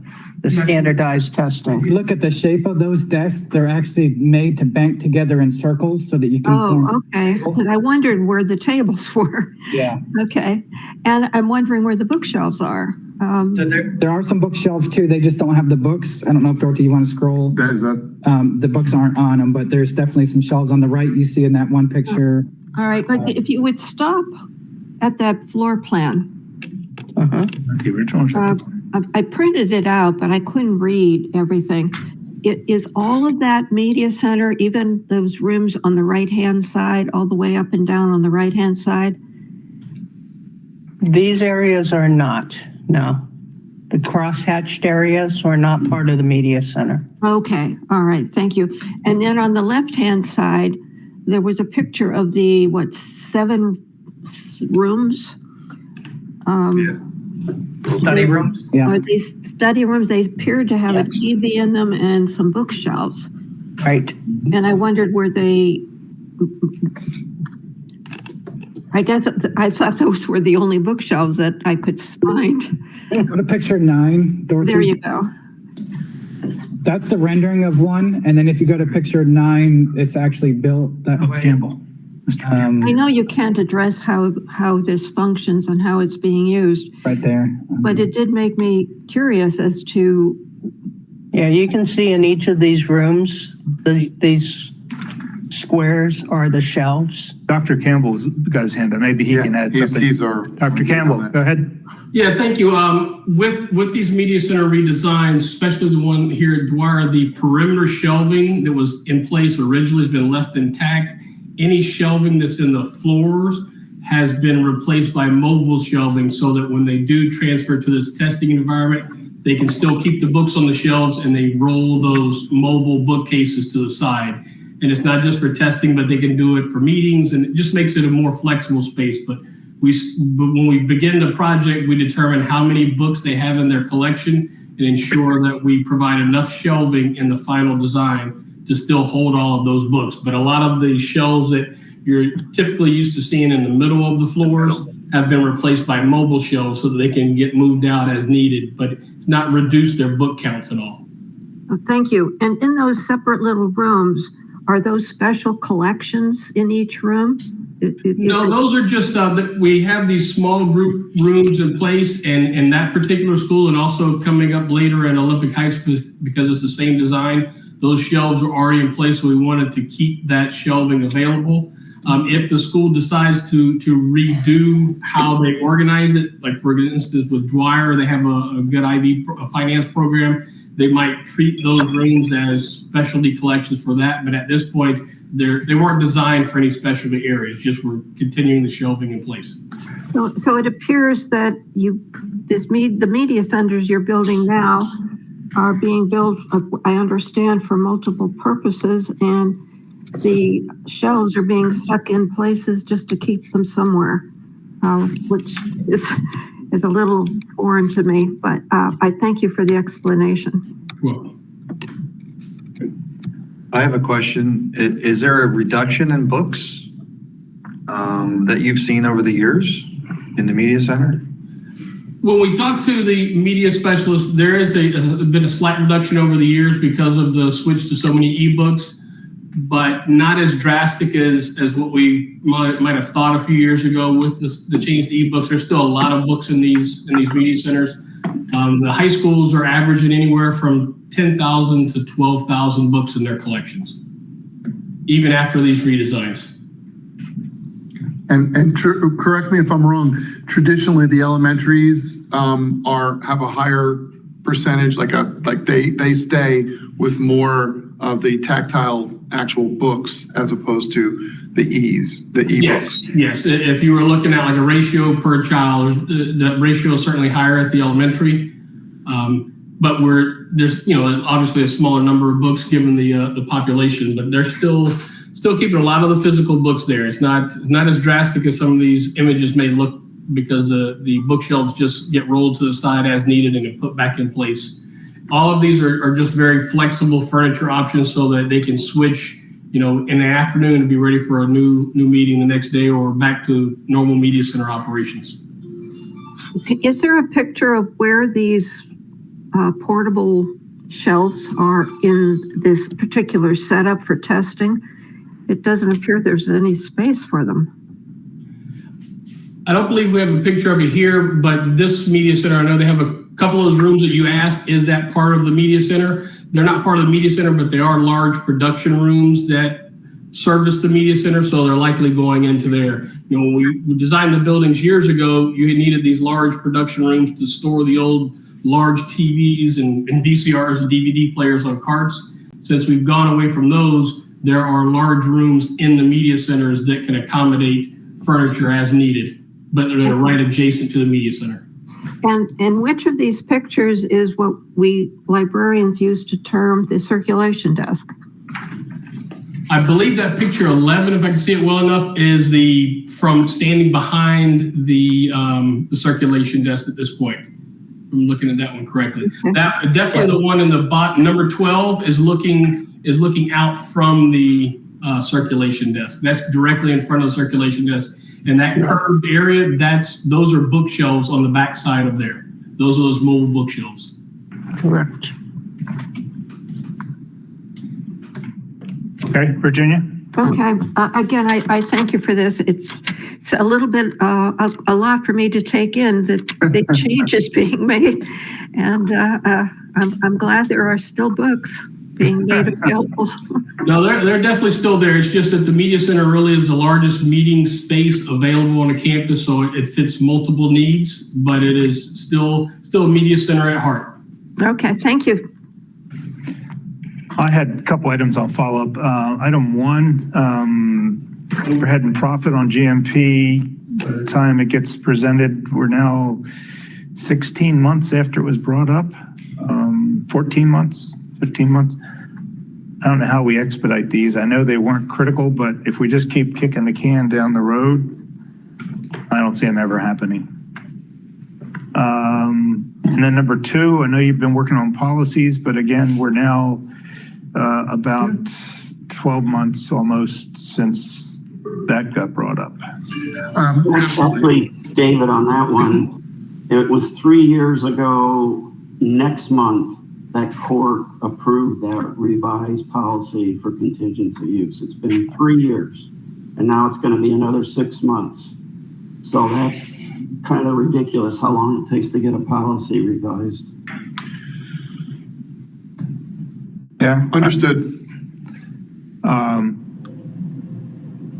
standardized testing. If you look at the shape of those desks, they're actually made to bank together in circles so that you can Oh, okay. Because I wondered where the tables were. Yeah. Okay. And I'm wondering where the bookshelves are. So there are some bookshelves too. They just don't have the books. I don't know if Dorothy, you want to scroll. That is the books aren't on them, but there's definitely some shelves on the right. You see in that one picture. All right. But if you would stop at that floor plan. The original. I printed it out, but I couldn't read everything. Is all of that media center, even those rooms on the right-hand side, all the way up and down on the right-hand side? These areas are not, no. The crosshatched areas are not part of the media center. Okay, all right, thank you. And then on the left-hand side, there was a picture of the, 7 rooms? Study rooms? Yeah. These study rooms, they appeared to have a TV in them and some bookshelves. Right. And I wondered, were they, I guess I thought those were the only bookshelves that I could find. Go to picture 9, Dorothy. There you go. That's the rendering of one. And then if you go to picture 9, it's actually built that way. Campbell. I know you can't address how this functions and how it's being used. Right there. But it did make me curious as to. Yeah, you can see in each of these rooms, these squares are the shelves. Dr. Campbell's got his hand up. Maybe he can add something. He's our. Dr. Campbell, go ahead. Yeah, thank you. With these media center redesigns, especially the one here at Dwyer, the perimeter shelving that was in place originally has been left intact. Any shelving that's in the floors has been replaced by mobile shelving so that when they do transfer to this testing environment, they can still keep the books on the shelves and they roll those mobile bookcases to the side. And it's not just for testing, but they can do it for meetings, and it just makes it a more flexible space. But when we begin the project, we determine how many books they have in their collection and ensure that we provide enough shelving in the final design to still hold all of those books. But a lot of the shelves that you're typically used to seeing in the middle of the floors have been replaced by mobile shelves so that they can get moved out as needed, but it's not reduced their book counts at all. Oh, thank you. And in those separate little rooms, are those special collections in each room? No, those are just that we have these small group rooms in place, and in that particular school, and also coming up later in Olympic Heights because it's the same design. Those shelves are already in place, so we wanted to keep that shelving available. If the school decides to redo how they organize it, like for instance with Dwyer, they have a good a finance program. They might treat those rooms as specialty collections for that, but at this point, they weren't designed for any specialty areas. Just we're continuing the shelving in place. So it appears that the media centers you're building now are being built, I understand, for multiple purposes, and the shelves are being stuck in places just to keep them somewhere, which is a little foreign to me, but I thank you for the explanation. Well, I have a question. Is there a reduction in books that you've seen over the years in the media center? When we talk to the media specialists, there is been a slight reduction over the years because of the switch to so many ebooks, but not as drastic as what we might have thought a few years ago with the change to ebooks. There's still a lot of books in these media centers. The high schools are averaging anywhere from 10,000 to 12,000 books in their collections, even after these redesigns. And correct me if I'm wrong, traditionally the elementaries have a higher percentage, like they stay with more of the tactile actual books as opposed to the ebooks. Yes. If you were looking at like a ratio per child, the ratio is certainly higher at the elementary. But there's obviously a smaller number of books given the population, but they're still keeping a lot of the physical books there. It's not as drastic as some of these images may look, because the bookshelves just get rolled to the side as needed and get put back in place. All of these are just very flexible furniture options so that they can switch, in the afternoon and be ready for a new meeting the next day or back to normal media center operations. Is there a picture of where these portable shelves are in this particular setup for testing? It doesn't appear there's any space for them. I don't believe we have a picture of it here, but this media center, I know they have a couple of those rooms that you asked, is that part of the media center? They're not part of the media center, but they are large production rooms that service the media center, so they're likely going into there. You know, when we designed the buildings years ago, you needed these large production rooms to store the old large TVs and VCRs and DVD players on carts. Since we've gone away from those, there are large rooms in the media centers that can accommodate furniture as needed, but they're right adjacent to the media center. And which of these pictures is what we librarians use to term the circulation desk? I believe that picture 11, if I can see it well enough, is from standing behind the circulation desk at this point. I'm looking at that one correctly. That definitely the one in the bottom, number 12, is looking out from the circulation desk. That's directly in front of the circulation desk. And that curved area, those are bookshelves on the back side of there. Those are those mobile bookshelves. Correct. Okay, Virginia? Okay. Again, I thank you for this. It's a little bit, a lot for me to take in, the big changes being made. And I'm glad there are still books being made available. No, they're definitely still there. It's just that the media center really is the largest meeting space available on a campus, so it fits multiple needs, but it is still a media center at heart. Okay, thank you. I had a couple items I'll follow up. Item 1, overhead and profit on GMP. By the time it gets presented, we're now 16 months after it was brought up, 14 months, 15 months. I don't know how we expedite these. I know they weren't critical, but if we just keep kicking the can down the road, I don't see them ever happening. And then number 2, I know you've been working on policies, but again, we're now about 12 months almost since that got brought up. Actually, David, on that one, it was 3 years ago next month that CORC approved that revised policy for contingency use. It's been 3 years, and now it's going to be another 6 months. So that's kind of ridiculous how long it takes to get a policy revised. Yeah, understood.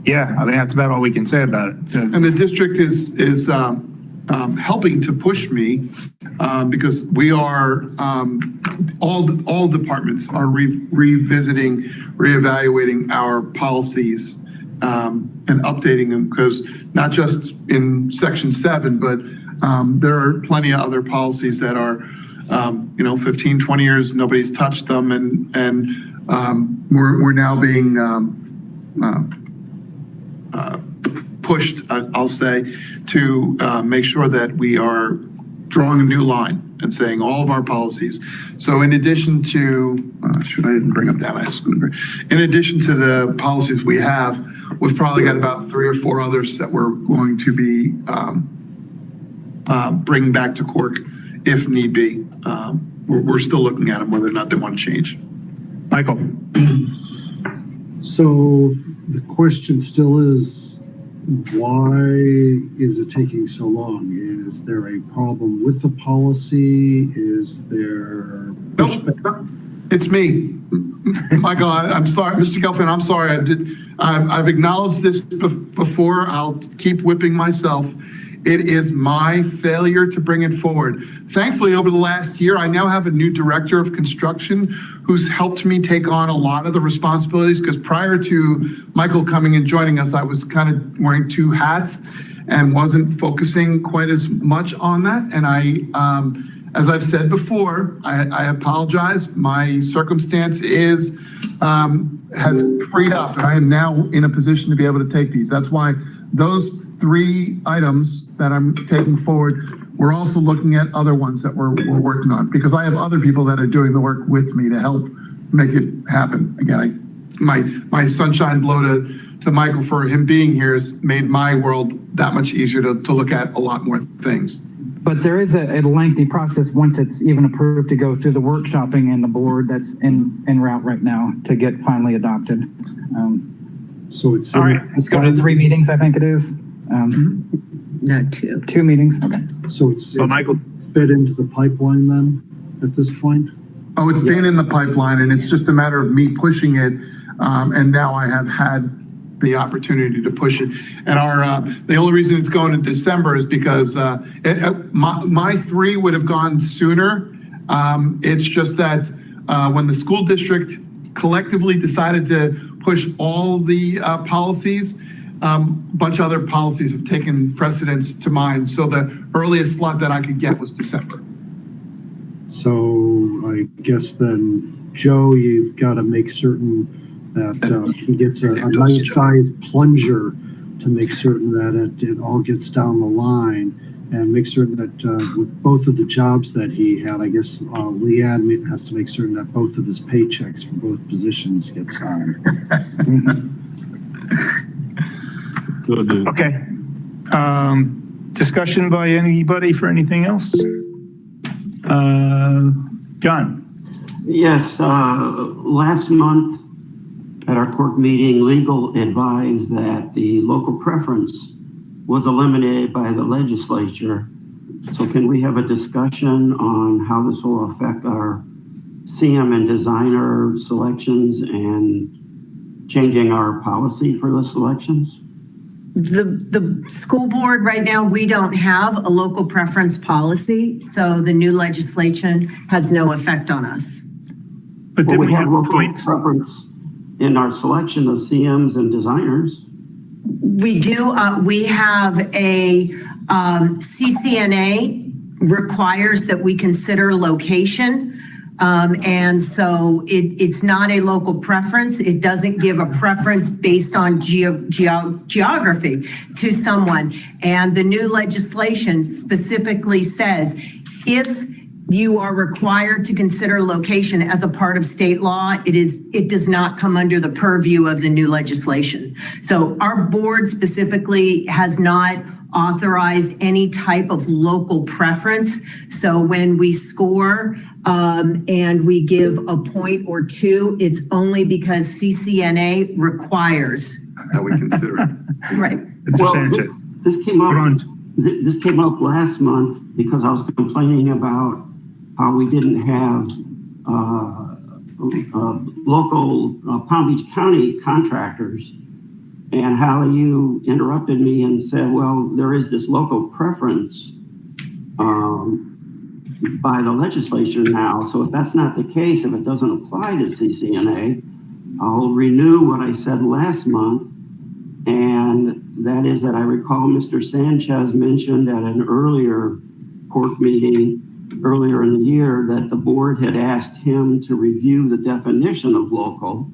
Yeah, I mean, that's about all we can say about it. So, And the district is helping to push me because we are, all departments are revisiting, reevaluating our policies and updating them, because not just in section 7, but there are plenty of other policies that are 15, 20 years, nobody's touched them, and we're now being pushed, I'll say, to make sure that we are drawing a new line and saying all of our policies. So in addition to, I didn't bring up that. In addition to the policies we have, we've probably got about 3 or 4 others that we're going to be bringing back to CORC if need be. We're still looking at them, whether or not they want to change. Michael. So the question still is, why is it taking so long? Is there a problem with the policy? Is there? Nope, it's me. Michael, I'm sorry, Mr. Gelfand, I'm sorry. I've acknowledged this before. I'll keep whipping myself. It is my failure to bring it forward. Thankfully, over the last year, I now have a new director of construction who's helped me take on a lot of the responsibilities, because prior to Michael coming and joining us, I was kind of wearing 2 hats and wasn't focusing quite as much on that. And as I've said before, I apologize. My circumstance has freed up, and I am now in a position to be able to take these. That's why those 3 items that I'm taking forward, we're also looking at other ones that we're working on, because I have other people that are doing the work with me to help make it happen. Again, my sunshine blow to Michael for him being here has made my world that much easier to look at a lot more things. But there is a lengthy process once it's even approved to go through the workshopping and the board that's en route right now to get finally adopted. So it's all right. Let's go to 3 meetings, I think it is. No, 2. 2 meetings. Okay. So it's Michael, fed into the pipeline then at this point? Oh, it's been in the pipeline, and it's just a matter of me pushing it. And now I have had the opportunity to push it. And the only reason it's going in December is because my 3 would have gone sooner. It's just that when the school district collectively decided to push all the policies, a bunch of other policies have taken precedence to mine. So the earliest slot that I could get was December. So I guess then, Joe, you've got to make certain that he gets a nice sized plunger to make certain that it all gets down the line, and make certain that with both of the jobs that he had, I guess Leanne has to make certain that both of his paychecks for both positions get signed. Okay. Discussion by anybody for anything else? John? Yes, last month at our court meeting, legal advised that the local preference was eliminated by the legislature. So can we have a discussion on how this will affect our CM and designer selections and changing our policy for the selections? The school board right now, we don't have a local preference policy, so the new legislation has no effect on us. But we have local preference in our selection of CMs and designers. We do. We have a CCNA requires that we consider location. And so it's not a local preference. It doesn't give a preference based on geography to someone. And the new legislation specifically says if you are required to consider location as a part of state law, it does not come under the purview of the new legislation. So our board specifically has not authorized any type of local preference. So when we score and we give a point or 2, it's only because CCNA requires that we consider it. Right. Well, this came up. This came up last month because I was complaining about how we didn't have local Palm Beach County contractors, and how you interrupted me and said, well, there is this local preference by the legislature now. So if that's not the case, if it doesn't apply to CCNA, I'll renew what I said last month. And that is that I recall Mr. Sanchez mentioned at an earlier court meeting earlier in the year that the board had asked him to review the definition of local.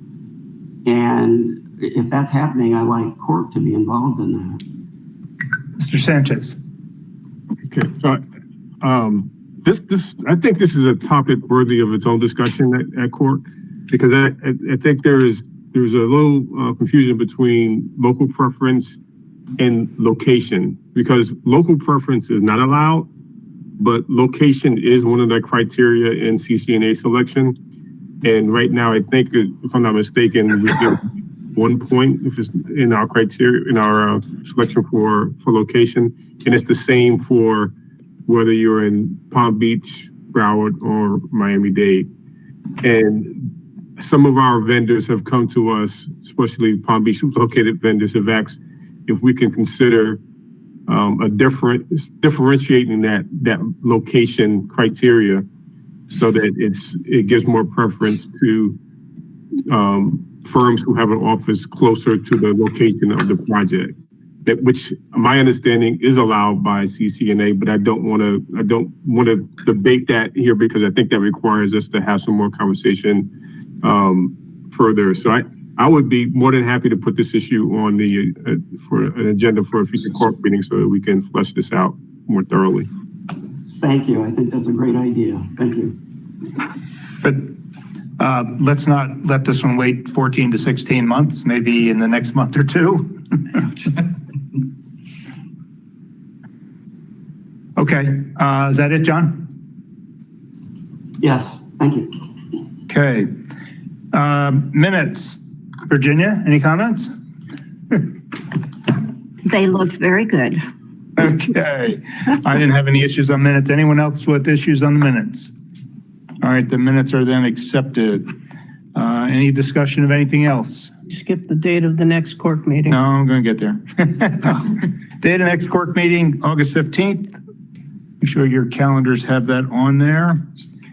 And if that's happening, I like court to be involved in that. Mr. Sanchez. Okay, so I think this is a topic worthy of its own discussion at court, because I think there's a little confusion between local preference and location, because local preference is not allowed, but location is one of the criteria in CCNA selection. And right now, I think, if I'm not mistaken, we give 1 point if it's in our criteria, in our selection for location. And it's the same for whether you're in Palm Beach, Broward, or Miami-Dade. And some of our vendors have come to us, especially Palm Beach located vendors, have asked if we can consider differentiating that location criteria so that it gives more preference to firms who have an office closer to the location of the project. Which my understanding is allowed by CCNA, but I don't want to debate that here, because I think that requires us to have some more conversation further. So I would be more than happy to put this issue on for an agenda for a future court meeting so that we can flesh this out more thoroughly. Thank you. I think that's a great idea. Thank you. But let's not let this one wait 14 to 16 months, maybe in the next month or 2. Okay, is that it, John? Yes, thank you. Okay, minutes. Virginia, any comments? They looked very good. Okay, I didn't have any issues on minutes. Anyone else with issues on the minutes? All right, the minutes are then accepted. Any discussion of anything else? Skip the date of the next CORC meeting. No, I'm going to get there. Date of next CORC meeting, August 15th. Make sure your calendars have that on there.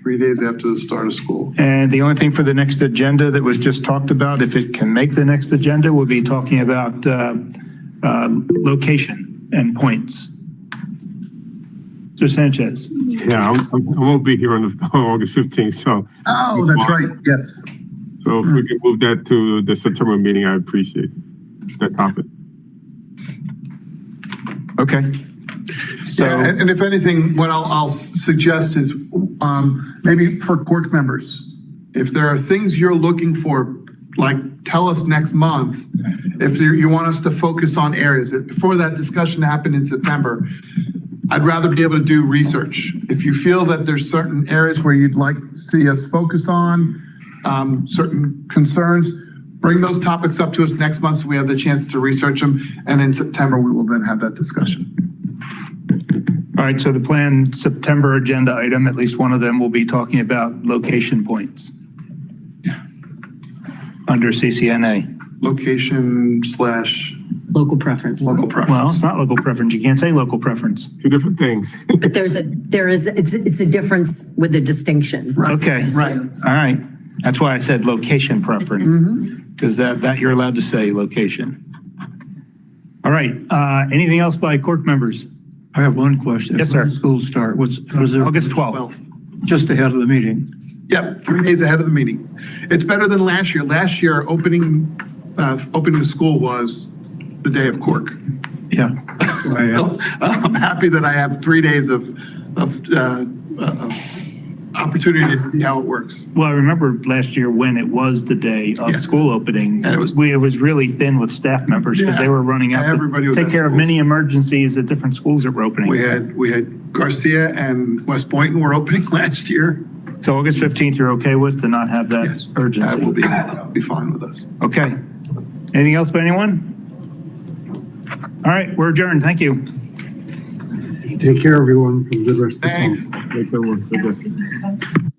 3 days after the start of school. And the only thing for the next agenda that was just talked about, if it can make the next agenda, we'll be talking about location and points. Mr. Sanchez. Yeah, I won't be here on August 15th, so. Oh, that's right. Yes. So if we can move that to the September meeting, I appreciate that topic. Okay. So, Yeah, and if anything, what I'll suggest is maybe for CORC members, if there are things you're looking for, like tell us next month, if you want us to focus on areas. Before that discussion happened in September, I'd rather be able to do research. If you feel that there's certain areas where you'd like to see us focus on, certain concerns, bring those topics up to us next month so we have the chance to research them. And in September, we will then have that discussion. all right, so the planned September agenda item, at least one of them will be talking about location points under CCNA. Location / Local preference. local preference. Well, it's not local preference. You can't say local preference. Two different things. But it's a difference with a distinction. Okay. Right. All right. That's why I said location preference, because that you're allowed to say location. All right. Anything else by CORC members? I have one question. Yes, sir. When does school start? What's it? August 12th. Just ahead of the meeting. Yep, 3 days ahead of the meeting. It's better than last year. Last year, opening the school was the day of CORC. Yeah. So I'm happy that I have 3 days of opportunity to see how it works. Well, I remember last year when it was the day of school opening, And it was really thin with staff members because they were running out Everybody to was take at care of schools. many emergencies at different schools that were opening. We had Garcia and West Boynton were opening last year. So August 15th, you're okay with to not have that Yes, urgency? that'll be fine with us. Okay. Anything else by anyone? All right, we're adjourned. Thank you. Take care, everyone. Have a good rest of the summer. Thanks. Take care, everyone. Take care.